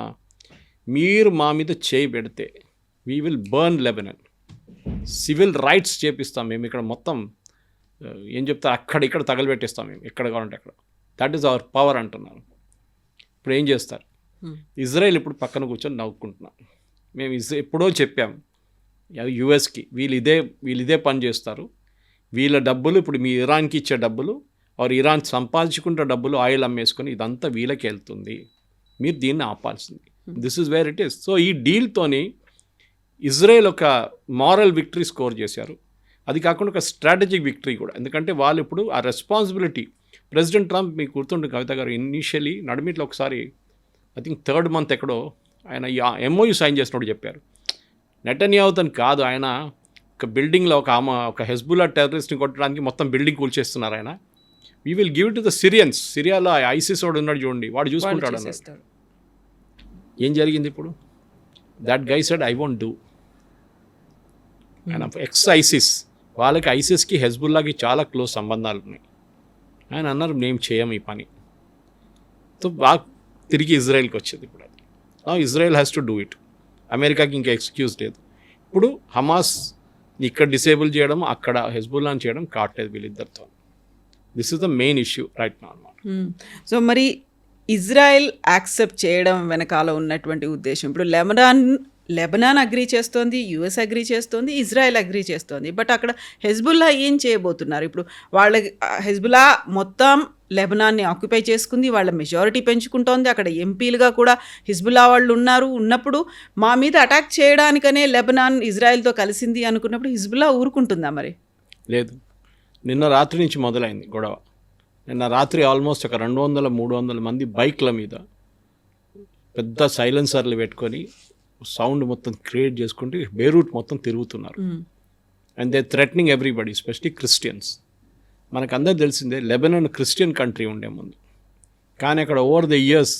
మీరు మా మీద చేయి పెడితే we will burn Lebanon, civil riots చేపిస్తాం మేము, ఇక్కడ మొత్తం ఏం చెప్తారు అక్కడ ఇక్కడ తగలబెట్టేస్తాం మేము, ఎక్కడ కావాలంటే అక్కడ, దట్ ఈస్ అవర్ పవర్ అంటున్నారు. ఇప్పుడు ఏం చేస్తారు? ఇజ్రాయెల్ ఇప్పుడు పక్కన కూర్చొని నవ్వుకుంటున్నాం. మేము ఎప్పుడో చెప్పాం యుఎస్కి, వీళ్ళు ఇదే పని చేస్తారు, వీళ్ళ డబ్బులు ఇప్పుడు మీ ఇరాన్కి ఇచ్చే డబ్బులు, ఇరాన్ సంపాదించుకుంటే డబ్బులు ఆయిల్ అమ్మేసుకొని ఇదంతా వీళ్ళకి వెళ్తుంది, మీరు దీన్ని ఆపాల్సింది. This is where it is. So ఈ డీల్తోని ఇజ్రాయెల్ ఒక మారల్ విక్టరీ స్కోర్ చేశారు. అది కాకుండా ఒక స్ట్రాటజిక్ విక్టరీ కూడా, ఎందుకంటే వాళ్ళు ఇప్పుడు ఆ రెస్పాన్సిబిలిటీ, ప్రెసిడెంట్ ట్రంప్ మీకు గుర్తుంటుంది కవిత గారు, ఇనీషియలీ నడిమిట్లో ఒకసారి ఐ థింక్ 3rd month ఎక్కడో ఆయన ఎంఓయూ సైన్ చేసినప్పుడు చెప్పారు, నెటన్యాహుతోని కాదు, ఆయన ఒక బిల్డింగ్లో ఒక హెజ్బుల్లా టెర్రరిస్ట్ని కొట్టడానికి మొత్తం బిల్డింగ్ కూల్చేస్తున్నారు ఆయన, we will give it to the Syrians, సిరియాలో ఐసిస్ వాడు ఉన్నాడు చూడండి, వాడు చూసుకుంటాడు అన్నాడు. ఏం జరిగింది ఇప్పుడు? That guy said I won't do. ఆయన ఎక్స్ ఐసిస్, వాళ్ళకి ఐసిస్కి హెజ్బుల్లాకి చాలా క్లోజ్ సంబంధాలు ఉన్నాయి. ఆయన అన్నారు మేము చేయం ఈ పని. సో బాగా తిరిగి ఇజ్రాయెల్కి వచ్చింది ఇప్పుడు. అది Israel has to do it. అమెరికాకి ఇంకా ఎక్స్క్యూజ్ లేదు. ఇప్పుడు హమాస్ ఇక్కడ డిసేబుల్ చేయడం, అక్కడ హెజ్బుల్లాని చేయడం కావట్లేదు వీళ్ళిద్దరితో. This is the main issue right now అన్నమాట. సో మరి ఇజ్రాయెల్ యాక్సెప్ట్ చేయడం వెనకాల ఉన్నటువంటి ఉద్దేశం, ఇప్పుడు లెబనాన్ అగ్రీ చేస్తోంది, యుఎస్ అగ్రీ చేస్తోంది, ఇజ్రాయెల్ అగ్రీ చేస్తోంది, బట్ అక్కడ హెజ్బుల్లా ఏం చేయబోతున్నారు? ఇప్పుడు హెజ్బుల్లా మొత్తం లెబనాన్ని ఆక్యుపై చేసుకుంది, వాళ్ళ మెజారిటీ పెంచుకుంటోంది, అక్కడ ఎంపీలుగా కూడా హిజ్బుల్లా వాళ్ళు ఉన్నప్పుడు మా మీద అటాక్ చేయడానికనే లెబనాన్ ఇజ్రాయెల్తో కలిసింది అనుకున్నప్పుడు హిజ్బుల్లా ఊరుకుంటుందా మరి? లేదు. నిన్న రాత్రి నుంచి మొదలైంది గొడవ. నిన్న రాత్రి ఆల్మోస్ట్ ఒక 200-300 మంది బైక్ల మీద పెద్ద సైలెన్సర్లు పెట్టుకొని సౌండ్ మొత్తం క్రియేట్ చేసుకుంటే బేరూట్ మొత్తం తిరుగుతున్నారు. And they threatening everybody, especially Christians. మనకు అందరు తెలిసిందే లెబనాన్ క్రిస్టియన్ కంట్రీ ఉండే ముందు, కానీ అక్కడ ఓవర్ ద ఇయర్స్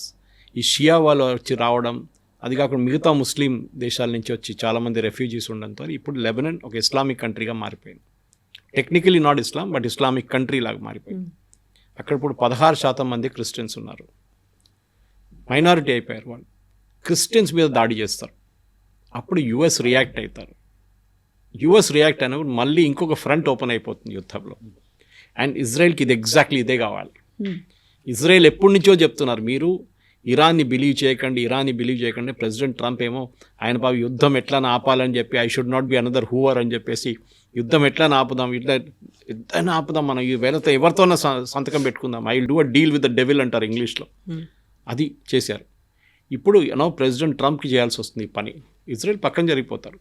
ఈ షియా వాళ్ళు వచ్చి రావడం, అది కాకుండా మిగతా ముస్లిం దేశాల నుంచి వచ్చి చాలామంది రెఫ్యూజీస్ ఉండడంతో ఇప్పుడు లెబనాన్ ఒక ఇస్లామిక్ కంట్రీగా మారిపోయింది. Technically not Islam, but Islamic country లాగా మారిపోయింది. అక్కడ ఇప్పుడు 16% మంది క్రిస్టియన్స్ ఉన్నారు. మైనారిటీ అయిపోయారు వాళ్ళు. క్రిస్టియన్స్ మీద దాడి చేస్తారు. అప్పుడు యుఎస్ రియాక్ట్ అవుతారు. యుఎస్ రియాక్ట్ అయినప్పుడు మళ్ళీ ఇంకొక ఫ్రంట్ ఓపెన్ అయిపోతుంది యుద్ధంలో. అండ్ ఇజ్రాయెల్కి ఇది ఎగ్జాక్ట్లీ ఇదే కావాలి. ఇజ్రాయెల్ ఎప్పటి నుంచో చెప్తున్నారు, మీరు ఇరాన్ని బిలీవ్ చేయకండి. ప్రెసిడెంట్ ట్రంప్ ఏమో ఆయన బాబు యుద్ధం ఎట్లా ఆపాలని చెప్పి, I should not be another Hoover అని చెప్పేసి, యుద్ధం ఎట్లా ఆపుదాం, ఇట్లా ఆపుదాం, మనం ఈ వేళతో ఎవరితోనే సంతకం పెట్టుకుందాం, I will do a deal with the devil అంటారు ఇంగ్లీష్లో. అది చేశారు. ఇప్పుడు ప్రెసిడెంట్ ట్రంప్కి చేయాల్సి వస్తుంది ఈ పని. ఇజ్రాయెల్ పక్కన జరిగిపోతారు,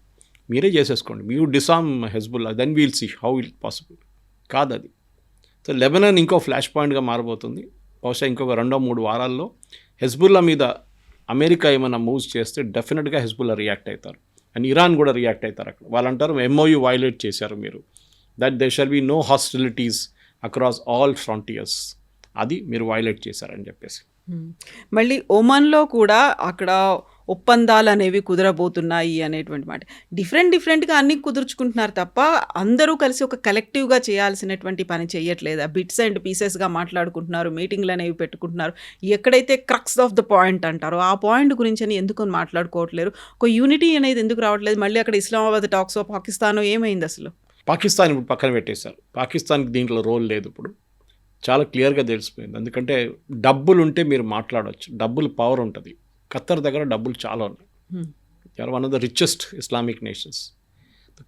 మీరే చేసేసుకోండి, మీరు disarm Hezbollah, then we'll see how it possible. కాదు అది. సో లెబనాన్ ఇంకో ఫ్లాష్ పాయింట్గా మారబోతుంది. బహుశా ఇంకొక 2-3 వారాల్లో హెజ్బుల్లా మీద అమెరికా ఏమైనా మూవ్స్ చేస్తే డెఫినెట్గా హెజ్బుల్లా రియాక్ట్ అవుతారు. అండ్ ఇరాన్ కూడా రియాక్ట్ అవుతారు. అక్కడ వాళ్ళు అంటారు, MOU వైలేట్ చేశారు మీరు, that they shall be no hostilities across all frontiers, అది మీరు వైలేట్ చేశారని చెప్పేసి. మళ్ళీ ఒమన్లో కూడా అక్కడ ఒప్పందాలు అనేవి కుదరబోతున్నాయి అనేటువంటి మాట. డిఫరెంట్గా అన్నీ కుదుర్చుకుంటున్నారు తప్ప అందరూ కలిసి ఒక కలెక్టివ్గా చేయాల్సినటువంటి పని చేయట్లేదా? బిట్స్ అండ్ పీసెస్గా మాట్లాడుకుంటున్నారు, మీటింగ్లు అనేవి పెట్టుకుంటున్నారు. ఎక్కడైతే క్రక్స్ ఆఫ్ ద పాయింట్ అంటారో ఆ పాయింట్ గురించి అని ఎందుకు మాట్లాడుకోవట్లేరు? ఒక యూనిటీ అనేది ఎందుకు రావట్లేదు? మళ్ళీ అక్కడ ఇస్లామాబాద్ టాక్స్ పాకిస్తాన్ ఏమైంది అసలు? పాకిస్తాన్ ఇప్పుడు పక్కన పెట్టేశారు. పాకిస్తాన్కి దీంట్లో రోల్ లేదు. ఇప్పుడు చాలా క్లియర్గా తెలిసిపోయింది. ఎందుకంటే డబ్బులు ఉంటే మీరు మాట్లాడవచ్చు, డబ్బులు పవర్ ఉంటుంది. ఖత్తర్ దగ్గర డబ్బులు చాలా ఉన్నాయి. You're one of the richest Islamic nations.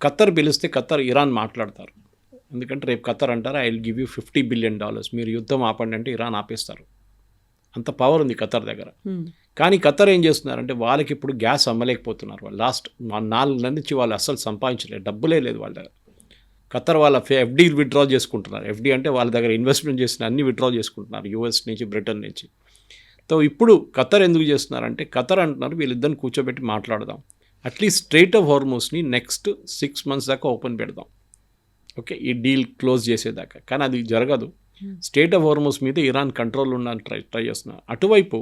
Qatar పిలిస్తే ఖత్తర్ ఇరాన్ మాట్లాడతారు. ఎందుకంటే రేపు ఖత్తర్ అంటారు, I will give you $50 billion, మీరు యుద్ధం ఆపండి అంటే ఇరాన్ ఆపేస్తారు. అంత పవర్ ఉంది ఖత్తర్ దగ్గర. కానీ ఖత్తర్ ఏం చేస్తున్నారంటే వాళ్ళకి ఇప్పుడు గ్యాస్ అమ్మలేకపోతున్నారు. వాళ్ళు లాస్ట్ 4 నెలల నుంచి వాళ్ళు అస్సలు సంపాదించలేదు, డబ్బులే లేదు వాళ్ళ దగ్గర. ఖత్తర్ వాళ్ళ FD విత్డ్రా చేసుకుంటున్నారు. FD అంటే వాళ్ళ దగ్గర ఇన్వెస్ట్మెంట్ చేసిన అన్ని విత్డ్రా చేసుకుంటున్నారు, US నుంచి, బ్రిటన్ నుంచి. సో ఇప్పుడు ఖత్తర్ ఎందుకు చేస్తున్నారంటే, ఖత్తర్ అంటున్నారు వీళ్ళిద్దరిని కూర్చోబెట్టి మాట్లాడదాం, అట్లీస్ట్ స్ట్రైట్ ఆఫ్ హార్మోస్ని నెక్స్ట్ 6 months దాకా ఓపెన్ పెడదాం, ఓకే, ఈ డీల్ క్లోజ్ చేసేదాకా. కానీ అది జరగదు. స్ట్రైట్ ఆఫ్ హార్మోస్ మీద ఇరాన్ కంట్రోల్ ఉండడానికి ట్రై చేస్తున్నారు. అటువైపు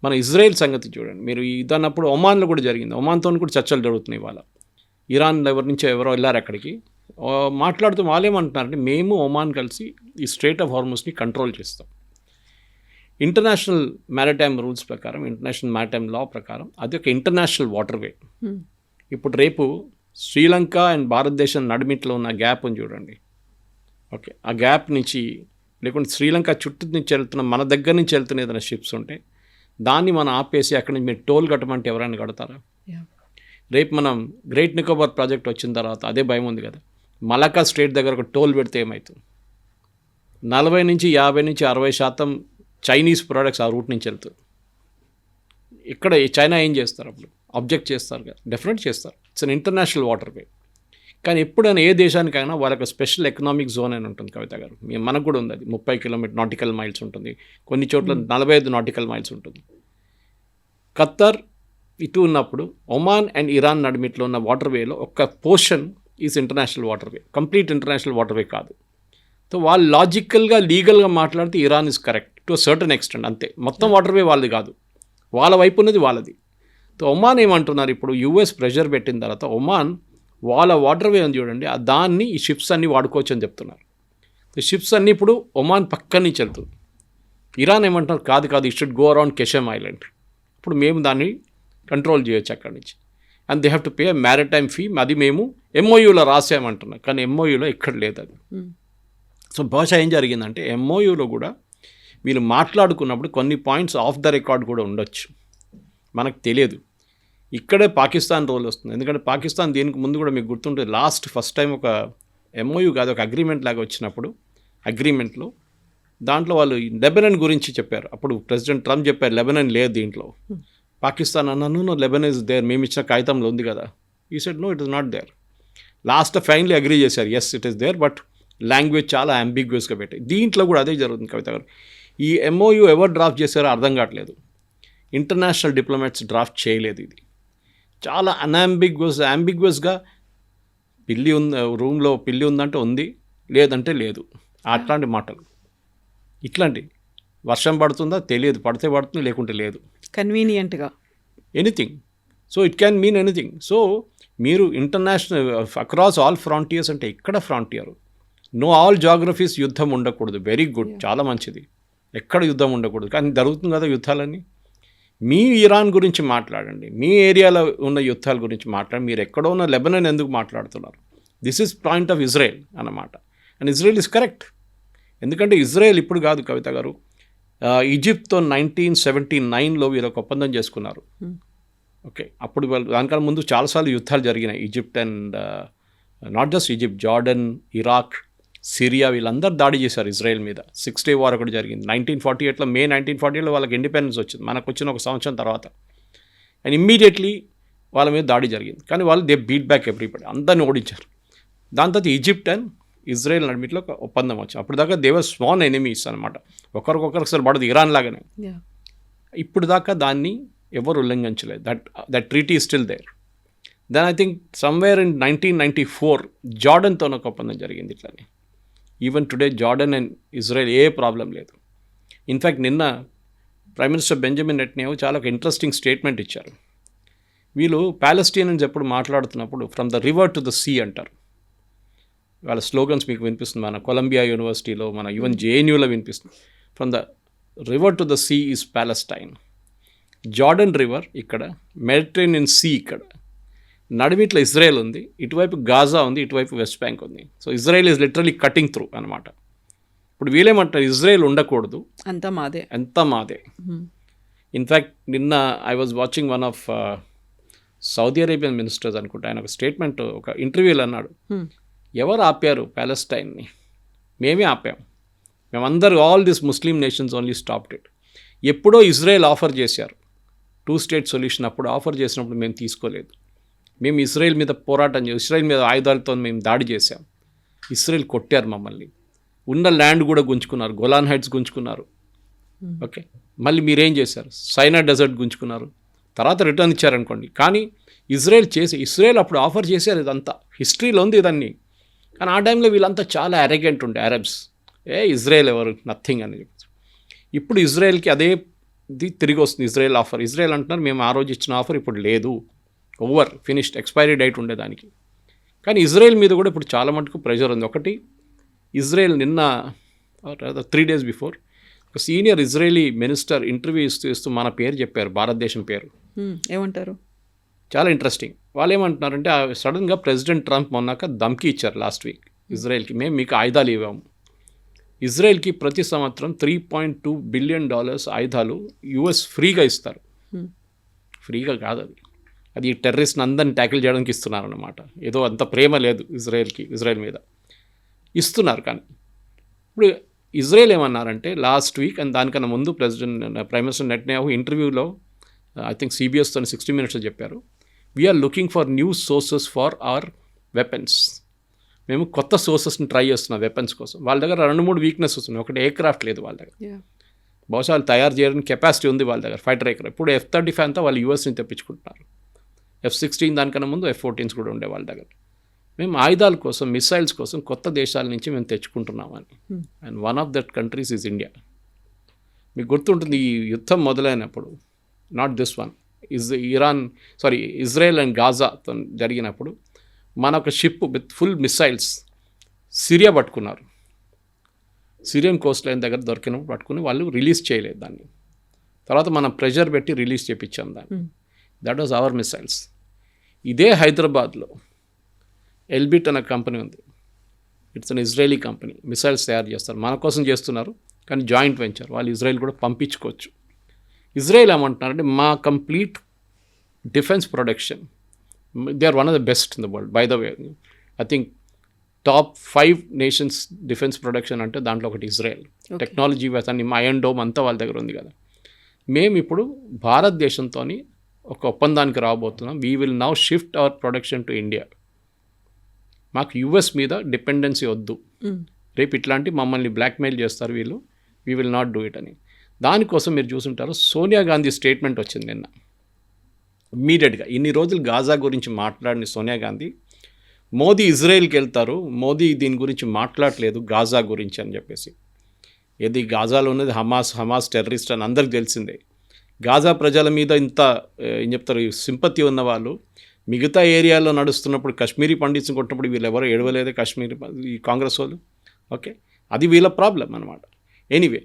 మన ఇజ్రాయెల్ సంగతి చూడండి. మీరు ఇదన్నప్పుడు ఒమాన్లో కూడా జరిగింది. ఒమాన్తో కూడా చర్చలు జరుగుతున్నాయి. వాళ్ళ ఇరాన్ ఎవరి నుంచో ఎవరో వెళ్ళారు అక్కడికి, మాట్లాడుతూ వాళ్ళేమంటున్నారంటే, మేము ఒమాన్ కలిసి ఈ స్ట్రైట్ ఆఫ్ హార్మోస్ని కంట్రోల్ చేస్తాం. ఇంటర్నేషనల్ మ్యారిటైమ్ రూల్స్ ప్రకారం, ఇంటర్నేషనల్ మ్యారిటైమ్ లా ప్రకారం అది ఒక ఇంటర్నేషనల్ వాటర్వే. ఇప్పుడు రేపు శ్రీలంక అండ్ భారతదేశం నడిమిట్లో ఉన్న గ్యాప్ అని చూడండి, ఓకే, ఆ గ్యాప్ నుంచి లేకుంటే శ్రీలంక చుట్టూ నుంచి వెళ్తున్న, మన దగ్గర నుంచి వెళ్తున్న ఏదైనా షిప్స్ ఉంటే దాన్ని మనం ఆపేసి అక్కడి నుంచి మీరు టోల్ కట్టమంటే ఎవరైనా కడతారా? రేపు మనం గ్రేట్ నికోబార్ ప్రాజెక్ట్ వచ్చిన తర్వాత అదే భయం ఉంది కదా, మలకా స్ట్రేట్ దగ్గర ఒక టోల్ పెడితే ఏమవుతుంది? 40 నుంచి 50 నుంచి 60% చైనీస్ ప్రోడక్ట్స్ ఆ రూట్ నుంచి వెళ్తాయి. ఇక్కడ చైనా ఏం చేస్తారు? అప్పుడు అబ్జెక్ట్ చేస్తారు కదా, డెఫినెట్ చేస్తారు. It's an international waterway. కానీ ఎప్పుడైనా ఏ దేశానికైనా వాళ్ళకి స్పెషల్ ఎకనామిక్ జోన్ అని ఉంటుంది కవిత గారు. మనకు కూడా ఉంది, అది 30 కిలోమీటర్ నాటికల్ మైల్స్ ఉంటుంది, కొన్ని చోట్ల 45 నాటికల్ మైల్స్ ఉంటుంది. ఖత్తర్ ఇటు ఉన్నప్పుడు ఒమాన్ అండ్ ఇరాన్ నడిమిట్లో ఉన్న వాటర్వేలో ఒక portion is international waterway, complete international waterway కాదు. సో వాళ్ళు లాజికల్గా లీగల్గా మాట్లాడితే Iran is correct to certain extent, అంతే. మొత్తం వాటర్వే వాళ్ళది కాదు, వాళ్ళ వైపు ఉన్నది వాళ్ళది. సో ఒమాన్ ఏమంటున్నారు, ఇప్పుడు US ప్రెషర్ పెట్టిన తర్వాత ఒమాన్ వాళ్ళ వాటర్వే అని చూడండి, దాన్ని ఈ షిప్స్ అన్నీ వాడుకోవచ్చు అని చెప్తున్నారు. సో షిప్స్ అన్నీ ఇప్పుడు ఒమాన్ పక్క నుంచి వెళ్తుంది. ఇరాన్ ఏమంటున్నారు, కాదు it should go around Qeshm island, ఇప్పుడు మేము దాన్ని కంట్రోల్ చేయొచ్చు అక్కడి నుంచి, and they have to pay maritime fee. అది మేము MOUలో రాసామంటున్నాం, కానీ MOUలో ఇక్కడ లేదు అది. సో బహుశా ఏం జరిగిందంటే MOUలో కూడా వీళ్ళు మాట్లాడుకున్నప్పుడు కొన్ని పాయింట్స్ ఆఫ్ ద రికార్డ్ కూడా ఉండొచ్చు, మనకు తెలియదు. ఇక్కడే పాకిస్తాన్ రోల్ వస్తుంది. ఎందుకంటే పాకిస్తాన్ దీనికి ముందు కూడా మీకు గుర్తుంటుంది, ఫస్ట్ టైం ఒక MOU కాదు, ఒక అగ్రిమెంట్ లాగా వచ్చినప్పుడు, అగ్రిమెంట్లో దాంట్లో వాళ్ళు లెబనాన్ గురించి చెప్పారు. అప్పుడు ప్రెసిడెంట్ ట్రంప్ చెప్పారు లెబనాన్ లేదు దీంట్లో. పాకిస్తాన్ అన్నాను లెబనాన్ ఇస్ దేర్, మేము ఇచ్చిన కాగితంలో ఉంది కదా. He said no, it is not there. Last finally agree చేశారు, yes it is there, but language చాలా అంబిగ్యూస్గా పెట్టాయి. దీంట్లో కూడా అదే జరుగుతుంది కవిత గారు. ఈ MOU ఎవరు డ్రాఫ్ట్ చేశారో అర్థం కావట్లేదు. ఇంటర్నేషనల్ డిప్లొమాట్స్ డ్రాఫ్ట్ చేయలేదు. ఇది చాలా అంబిగ్వస్గా పిల్లి ఉంది, రూమ్లో పిల్లి ఉందంటే ఉంది, లేదంటే లేదు, అట్లాంటి మాటలు. ఇట్లాంటి వర్షం పడుతుందా తెలియదు, పడితే పడుతుంది లేకుంటే లేదు, కన్వీనియంట్గా anything. So it can mean anything. So మీరు ఇంటర్నేషనల్ అక్రాస్ ఆల్ ఫ్రాంటియర్స్ అంటే ఎక్కడ ఫ్రాంటియర్, నో ఆల్ జాగ్రఫీస్ యుద్ధం ఉండకూడదు, వెరీ గుడ్, చాలా మంచిది, ఎక్కడ యుద్ధం ఉండకూడదు. కానీ జరుగుతుంది కదా యుద్ధాలన్నీ. మీ ఇరాన్ గురించి మాట్లాడండి, మీ ఏరియాలో ఉన్న యుద్ధాల గురించి మాట్లాడండి. మీరు ఎక్కడో ఉన్న లెబనాన్ ఎందుకు మాట్లాడుతున్నారు? This is point of Israel అన్నమాట. And Israel is correct. ఎందుకంటే ఇజ్రాయెల్ ఇప్పుడు కాదు కవిత గారు, ఈజిప్ట్తో 1979లో వీరు ఒక ఒప్పందం చేసుకున్నారు. ఓకే, అప్పుడు వాళ్ళు దానికన్నా ముందు చాలాసార్లు యుద్ధాలు జరిగినాయి. Egypt and not just Egypt, Jordan, Iraq, Syria వీళ్ళందరూ దాడి చేశారు ఇజ్రాయెల్ మీద. 6 Day వార్ ఒకటి జరిగింది 1948లో. మే 1948లో వాళ్ళకి ఇండిపెండెన్స్ వచ్చింది, మనకు వచ్చిన ఒక సంవత్సరం తర్వాత. అండ్ ఇమ్మీడియట్లీ వాళ్ళ మీద దాడి జరిగింది. కానీ వాళ్ళు దే బీట్ బ్యాక్ ఎవ్రీబడి, అందరిని ఓడించారు. దాని తర్వాత ఈజిప్ట్ అండ్ ఇజ్రాయెల్ నడిమిట్లో ఒక ఒప్పందం వచ్చింది. అప్పుడు దాకా దేవర్ స్వాన్ ఎనిమీస్ అనమాట, ఒకరికొకరికి అసలు పడదు, ఇరాన్ లాగానే. ఇప్పుడు దాకా దాన్ని ఎవరు ఉల్లంఘించలేదు. That treaty is still there. Then I think somewhere in 1994 జార్డన్తో ఒక ఒప్పందం జరిగింది ఇట్లానే. Even today Jordan and Israel ఏ ప్రాబ్లం లేదు. ఇన్ఫ్యాక్ట్ నిన్న ప్రైమ్ మినిస్టర్ బెంజమిన్ నెటన్యాహు చాలా ఒక ఇంట్రెస్టింగ్ స్టేట్మెంట్ ఇచ్చారు. వీళ్ళు ప్యాలెస్టీనియన్స్ ఎప్పుడు మాట్లాడుతున్నప్పుడు from the river to the sea అంటారు. వాళ్ళ స్లోగన్స్ మీకు వినిపిస్తుంది, మన కొలంబియా యూనివర్సిటీలో, మన ఈవెన్ జేఎన్యూలో వినిపిస్తుంది. From the river to the sea is Palestine. Jordan river ఇక్కడ, మెడిటరేనియన్ సీ ఇక్కడ, నడిమిట్లో ఇజ్రాయెల్ ఉంది, ఇటువైపు గాజా ఉంది, ఇటువైపు వెస్ట్ బ్యాంక్ ఉంది. So Israel is literally cutting through అనమాట. ఇప్పుడు వీళ్ళేమంటారు, ఇజ్రాయెల్ ఉండకూడదు, అంతా మాదే. ఇన్ఫ్యాక్ట్ నిన్న I was watching one of Saudi Arabian ministers అనుకుంటా, ఆయన ఒక స్టేట్మెంట్ ఒక ఇంటర్వ్యూలో అన్నాడు, ఎవరు ఆపారు ప్యాలెస్టైన్ని? మేమే ఆపాం, మేమందరూ, all this Muslim nations only stopped it. ఎప్పుడో ఇజ్రాయెల్ ఆఫర్ చేశారు 2 State సొల్యూషన్, అప్పుడు ఆఫర్ చేసినప్పుడు మేము తీసుకోలేదు. మేము ఇజ్రాయెల్ మీద పోరాటం చేసి, ఇజ్రాయెల్ మీద ఆయుధాలతో మేము దాడి చేశాం, ఇజ్రాయెల్ కొట్టారు మమ్మల్ని, ఉన్న ల్యాండ్ కూడా గుంజుకున్నారు, గోలాన్ హైట్స్ గుంజుకున్నారు. ఓకే, మళ్ళీ మీరేం చేశారు, సైనార్ డెజర్ట్ గుంజుకున్నారు, తర్వాత రిటర్న్ ఇచ్చారనుకోండి. కానీ ఇజ్రాయెల్ అప్పుడు ఆఫర్ చేశారు, ఇదంతా హిస్టరీలో ఉంది ఇదన్నీ. కానీ ఆ టైంలో వీళ్ళంతా చాలా అరెగెంట్ ఉండే అరబ్స్, ఇజ్రాయెల్ ఎవరు, నథింగ్ అని చెప్పి. ఇప్పుడు ఇజ్రాయెల్కి అదే ఇది తిరిగి వస్తుంది, ఇజ్రాయెల్ ఆఫర్. ఇజ్రాయెల్ అంటున్నారు, మేము ఆ రోజు ఇచ్చిన ఆఫర్ ఇప్పుడు లేదు, ఓవర్, ఫినిష్డ్, ఎక్స్పైరీ డేట్ ఉండేదానికి. కానీ ఇజ్రాయెల్ మీద కూడా ఇప్పుడు చాలా మటుకు ప్రెషర్ ఉంది. ఒకటి, ఇజ్రాయెల్ నిన్న 3 days బిఫోర్ ఒక సీనియర్ ఇజ్రాయలీ మినిస్టర్ ఇంటర్వ్యూ ఇస్తూ మన పేరు చెప్పారు, భారతదేశం పేరు. ఏమంటారు? చాలా ఇంట్రెస్టింగ్. వాళ్ళు ఏమంటున్నారంటే, సడన్గా ప్రెసిడెంట్ ట్రంప్ మొన్నాక ధమ్కి ఇచ్చారు లాస్ట్ వీక్ ఇజ్రాయెల్కి, మేము మీకు ఆయుధాలు ఇవ్వాము. ఇజ్రాయెల్కి ప్రతి సంవత్సరం $3.2 billion ఆయుధాలు US ఫ్రీగా ఇస్తారు. ఫ్రీగా కాదు, అది టెర్రరిస్ట్ని అందరిని ట్యాకిల్ చేయడానికి ఇస్తున్నారన్నమాట. ఏదో అంత ప్రేమ లేదు ఇజ్రాయెల్ మీద ఇస్తున్నారు. కానీ ఇప్పుడు ఇజ్రాయెల్ ఏమన్నారంటే లాస్ట్ వీక్ అండ్ దానికన్నా ముందు ప్రైమ్ మినిస్టర్ నెటన్యాహు ఇంటర్వ్యూలో ఐ థింక్ CBSతో 60 Minutes చెప్పారు, we're looking for new sources for our weapons. మేము కొత్త సోర్సెస్ని ట్రై చేస్తున్నాం వెపన్స్ కోసం. వాళ్ళ దగ్గర 2-3 వీక్నెసెస్ ఉన్నాయి. ఒకటి ఎయిర్క్రాఫ్ట్ లేదు వాళ్ళ దగ్గర, బహుశా వాళ్ళు తయారు చేయడానికి కెపాసిటీ ఉంది వాళ్ళ దగ్గర, ఫైటర్ ఎయిర్క్రాఫ్ట్. ఇప్పుడు F-35 అంతా వాళ్ళు US నుంచి తెప్పించుకుంటున్నారు. F-16 దానికన్నా ముందు F-14s కూడా ఉండే వాళ్ళ దగ్గర. మేము ఆయుధాల కోసం, మిసైల్స్ కోసం కొత్త దేశాల నుంచి మేము తెచ్చుకుంటున్నామని. And one of that countries is India. మీకు గుర్తుంటుంది, ఈ యుద్ధం మొదలైనప్పుడు, not this one, Israel and గాజాతో జరిగినప్పుడు మన ఒక ship with full missiles Syria పట్టుకున్నారు. సిరియన్ కోస్ట్ లైన్ దగ్గర దొరికినప్పుడు పట్టుకుని వాళ్ళు రిలీజ్ చేయలేదు దాన్ని. తర్వాత మనం ప్రెషర్ పెట్టి రిలీజ్ చేయించాం దాన్ని. That was our missiles. ఇదే హైదరాబాద్లో ఎల్బిట్ అనే కంపెనీ ఉంది, it's an Israeli company, missiles తయారు చేస్తారు, మన కోసం చేస్తున్నారు. కానీ జాయింట్ వెంచర్, వాళ్ళు ఇజ్రాయెల్ కూడా పంపించుకోవచ్చు. ఇజ్రాయెల్ ఏమంటున్నారంటే, మా complete defence production, they are one of the best in the world by the way. I think top 5 nations defence production అంటే దాంట్లో ఒకటి ఇజ్రాయెల్. టెక్నాలజీ అతన్ని అయర్న్ డోమ్ అంతా వాళ్ళ దగ్గర ఉంది కదా. మేము ఇప్పుడు భారతదేశంతో ఒక ఒప్పందానికి రాబోతున్నాం. We will now shift our production to India. మాకు US మీద డిపెండెన్సీ వద్దు. రేపు ఇట్లాంటి మమ్మల్ని బ్లాక్మెయిల్ చేస్తారు వీళ్ళు, we will not do it అని. దానికోసం మీరు చూసుంటారు సోనియా గాంధీ స్టేట్మెంట్ వచ్చింది నిన్న. ఇమ్మీడియట్గా ఇన్ని రోజులు గాజా గురించి మాట్లాడిన సోనియా గాంధీ మోదీ ఇజ్రాయెల్కి వెళ్తారు, మోదీ దీని గురించి మాట్లాడలేదు గాజా గురించి అని చెప్పేసి. ఏది గాజాలో ఉన్నది హమాస్ టెర్రరిస్ట్ అని అందరికి తెలిసిందే. గాజా ప్రజల మీద ఇంత ఏం చెప్తారు సింపతి ఉన్న వాళ్ళు మిగతా ఏరియాలో నడుస్తున్నప్పుడు కాశ్మీరీ పండిట్స్ని కొట్టినప్పుడు వీళ్ళు ఎవరు ఏడవలేదే ఈ కాంగ్రెస్ వాళ్ళు. ఓకే, అది వీళ్ళ ప్రాబ్లం అనమాట. ఎనీవే,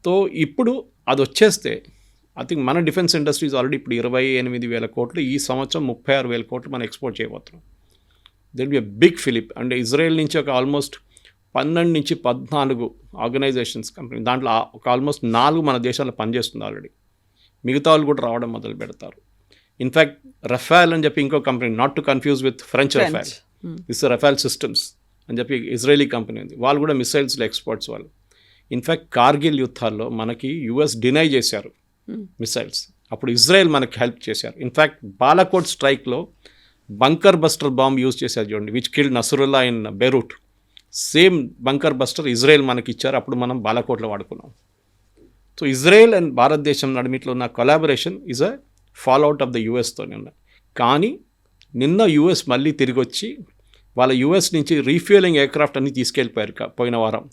తో ఇప్పుడు అది వచ్చేస్తే ఐ థింక్ మన డిఫెన్స్ ఇండస్ట్రీస్ ఆల్రెడీ ఇప్పుడు 28,000 కోట్లు, ఈ సంవత్సరం 36,000 కోట్లు మనం ఎక్స్పోర్ట్ చేయబోతున్నాం. There be a big fillip. అంటే ఇజ్రాయెల్ నుంచి ఒక ఆల్మోస్ట్ 12 నుంచి 14 ఆర్గనైజేషన్స్ కంపెనీ, దాంట్లో ఒక ఆల్మోస్ట్ 4 మన దేశాల్లో పనిచేస్తుంది ఆల్రెడీ. మిగతా వాళ్ళు కూడా రావడం మొదలు పెడతారు. ఇన్ఫ్యాక్ట్ రఫాల్ అని చెప్పి ఇంకో company, not to confuse with French Rafale, this Rafael systems అని చెప్పి ఇజ్రాయలీ కంపెనీ ఉంది. వాళ్ళు కూడా మిసైల్స్లో ఎక్స్పోర్ట్స్ వాళ్ళు. ఇన్ఫ్యాక్ట్ కార్గిల్ యుద్ధాల్లో మనకి యుఎస్ డినై చేశారు మిసైల్స్, అప్పుడు ఇజ్రాయెల్ మనకి హెల్ప్ చేశారు. ఇన్ఫ్యాక్ట్ బాలాకోట్ స్ట్రైక్లో బంకర్ బస్టర్ బాంబ్ యూజ్ చేశారు చూడండి, which killed Nasrallah in Beirut. Same bunker buster Israel మనకి ఇచ్చారు, అప్పుడు మనం బాలాకోట్లో వాడుకున్నాం. సో ఇజ్రాయెల్ అండ్ భారతదేశం నడిమిట్లో ఉన్న collaboration is a fallout of the యుఎస్తోనే ఉన్నాయి. కానీ నిన్న యుఎస్ మళ్ళీ తిరిగి వచ్చి వాళ్ళ యుఎస్ నుంచి రీఫ్యూయలింగ్ ఎయిర్క్రాఫ్ట్ అన్ని తీసుకెళ్ళిపోయారు పోయిన వారం.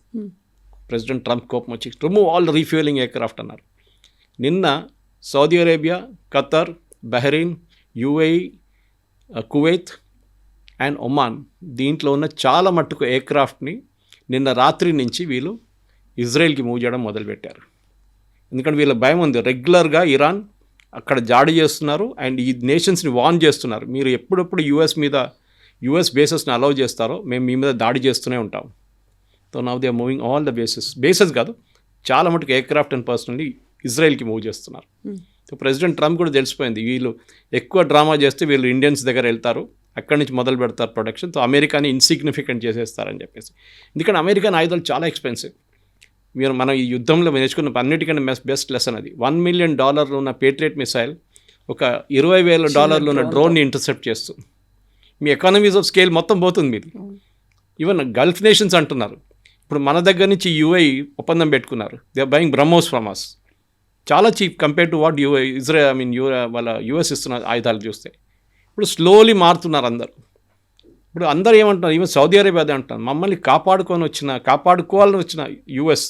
ప్రెసిడెంట్ ట్రంప్ కోపం వచ్చి రిమూవ్ ఆల్ రీఫ్యూయలింగ్ ఎయిర్క్రాఫ్ట్ అన్నారు. నిన్న Saudi Arabia, Qatar, Bahrain, UAE, Kuwait and Oman, దీంట్లో ఉన్న చాలా మట్టుకు ఎయిర్క్రాఫ్ట్ని నిన్న రాత్రి నుంచి వీళ్ళు ఇజ్రాయెల్కి మూవ్ చేయడం మొదలుపెట్టారు. ఎందుకంటే వీళ్ళ భయం ఉంది, రెగ్యులర్గా ఇరాన్ అక్కడ జాడి చేస్తున్నారు అండ్ ఈ నేషన్స్ని వార్న్ చేస్తున్నారు, మీరు ఎప్పుడప్పుడు యుఎస్ బేసెస్ని అలౌ చేస్తారో మేము మీ మీద దాడి చేస్తూనే ఉంటాం. So now they are moving all the bases కాదు, చాలా మటుకు ఎయిర్క్రాఫ్ట్ అండ్ పర్సనల్లీ ఇజ్రాయెల్కి మూవ్ చేస్తున్నారు. సో ప్రెసిడెంట్ ట్రంప్ కూడా తెలిసిపోయింది, వీళ్ళు ఎక్కువ డ్రామా చేస్తే వీళ్ళు ఇండియన్స్ దగ్గర వెళ్తారు, అక్కడి నుంచి మొదలు పెడతారు ప్రొడక్షన్. సో అమెరికాని ఇన్సిగ్నిఫికెంట్ చేసేస్తారని చెప్పేసి. ఎందుకంటే అమెరికన్ ఆయుధాలు చాలా ఎక్స్పెన్సివ్. మనం ఈ యుద్ధంలో నేర్చుకున్న అన్నిటికంటే బెస్ట్ లెసన్ అది. $1 million ఉన్న పేట్రియట్ మిసైల్ ఒక $20,000 ఉన్న డ్రోన్ని ఇంటర్సెప్ట్ చేస్తుంది. మీ ఎకానమీస్ ఆఫ్ స్కేల్ మొత్తం పోతుంది మీది. ఈవెన్ గల్ఫ్ నేషన్స్ అంటున్నారు, ఇప్పుడు మన దగ్గర నుంచి యుఏఈ ఒప్పందం పెట్టుకున్నారు, they are buying BrahMos from us, చాలా చీప్ కంపేర్ టు వాట్ వాళ్ళ యుఎస్ ఇస్తున్న ఆయుధాలు చూస్తే. ఇప్పుడు స్లోలీ మారుతున్నారు అందరు. ఇప్పుడు అందరు ఏమంటున్నారు, ఈవెన్ సౌదీ అరేబియా అదే అంటున్నారు, మమ్మల్ని కాపాడుకోవాలని వచ్చిన యుఎస్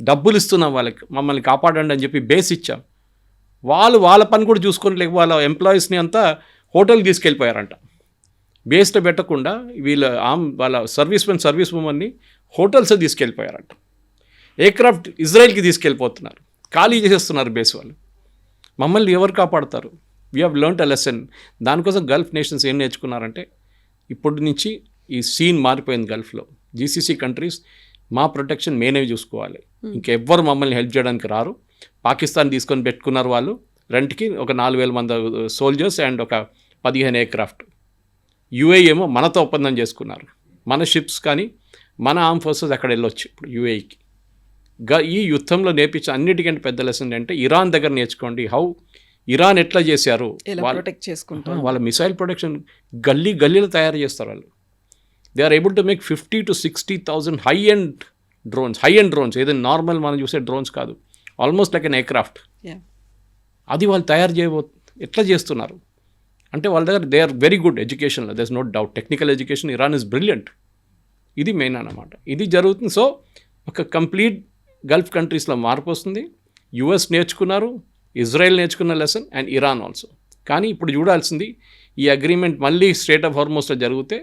డబ్బులు ఇస్తున్నాం వాళ్ళకి, మమ్మల్ని కాపాడండి అని చెప్పి బేస్ ఇచ్చాం. వాళ్ళ పని కూడా చూసుకోలేక వాళ్ళ ఎంప్లాయీస్ని అంతా హోటల్కి తీసుకెళ్ళిపోయారంట. బేస్లో పెట్టకుండా వాళ్ళ సర్వీస్ ఉమెన్ని హోటల్స్ తీసుకెళ్ళిపోయారంట. ఎయిర్క్రాఫ్ట్ ఇజ్రాయెల్కి తీసుకెళ్ళిపోతున్నారు, ఖాళీ చేసేస్తున్నారు బేస్ వాళ్ళు. మమ్మల్ని ఎవరు కాపాడుతారు? We have learned a lesson. దానికోసం గల్ఫ్ నేషన్స్ ఏం నేర్చుకున్నారంటే, ఇప్పటి నుంచి ఈ సీన్ మారిపోయింది గల్ఫ్లో. జీసీసీ కంట్రీస్ మా ప్రొటెక్షన్ మేమే చూసుకోవాలి, ఇంకెవ్వరు మమ్మల్ని హెల్ప్ చేయడానికి రారు. పాకిస్తాన్ తీసుకొని పెట్టుకున్నారు వాళ్ళు రెంట్కి ఒక 4,000 మంది సోల్జర్స్ అండ్ ఒక 15 ఎయిర్క్రాఫ్ట్. యుఏఈ ఏమో మనతో ఒప్పందం చేసుకున్నారు, మన షిప్స్ కానీ మన ఆర్మ్ ఫోర్సెస్ అక్కడ వెళ్ళొచ్చు ఇప్పుడు యుఏఈకి. ఈ యుద్ధంలో నేర్పించిన అన్నిటికంటే పెద్ద లెసన్ అంటే ఇరాన్ దగ్గర నేర్చుకోండి. ఇరాన్ ఎట్లా చేశారు, ప్రొటెక్ట్ చేసుకుంటారు, వాళ్ళ మిసైల్ ప్రొటెక్షన్ గల్లీలో తయారు చేస్తారు వాళ్ళు. They are able to make 50,000 to 60,000 high end drones, ఏదైనా నార్మల్ మనం చూసే డ్రోన్స్ కాదు, ఆల్మోస్ట్ లైక్ ఎన్ ఎయిర్క్రాఫ్ట్. అది వాళ్ళు తయారు ఎట్లా చేస్తున్నారు అంటే వాళ్ళ దగ్గర దే ఆర్ వెరీ గుడ్ ఎడ్యుకేషన్లో, there is no doubt. Technical education Iran is brilliant. ఇది మెయిన్ అన్నమాట, ఇది జరుగుతుంది. సో ఒక కంప్లీట్ గల్ఫ్ కంట్రీస్లో మార్పు వస్తుంది. యుఎస్ నేర్చుకున్నారు, ఇజ్రాయెల్ నేర్చుకున్న లెసన్ అండ్ ఇరాన్ ఆల్సో. కానీ ఇప్పుడు చూడాల్సింది, ఈ అగ్రిమెంట్ మళ్ళీ స్ట్రేట్ ఆఫ్ హార్మోస్లో జరిగితే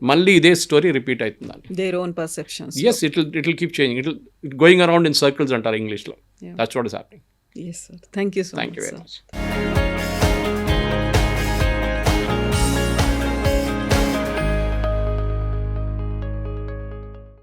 మళ్ళీ ఇదే స్టోరీ రిపీట్ అవుతుందండి. Their own perceptions. Yes, it will keep changing. It going around in circles అంటారు ఇంగ్లీష్లో. That's what is happening. Yes, sir. Thank you so much. Thank you very much.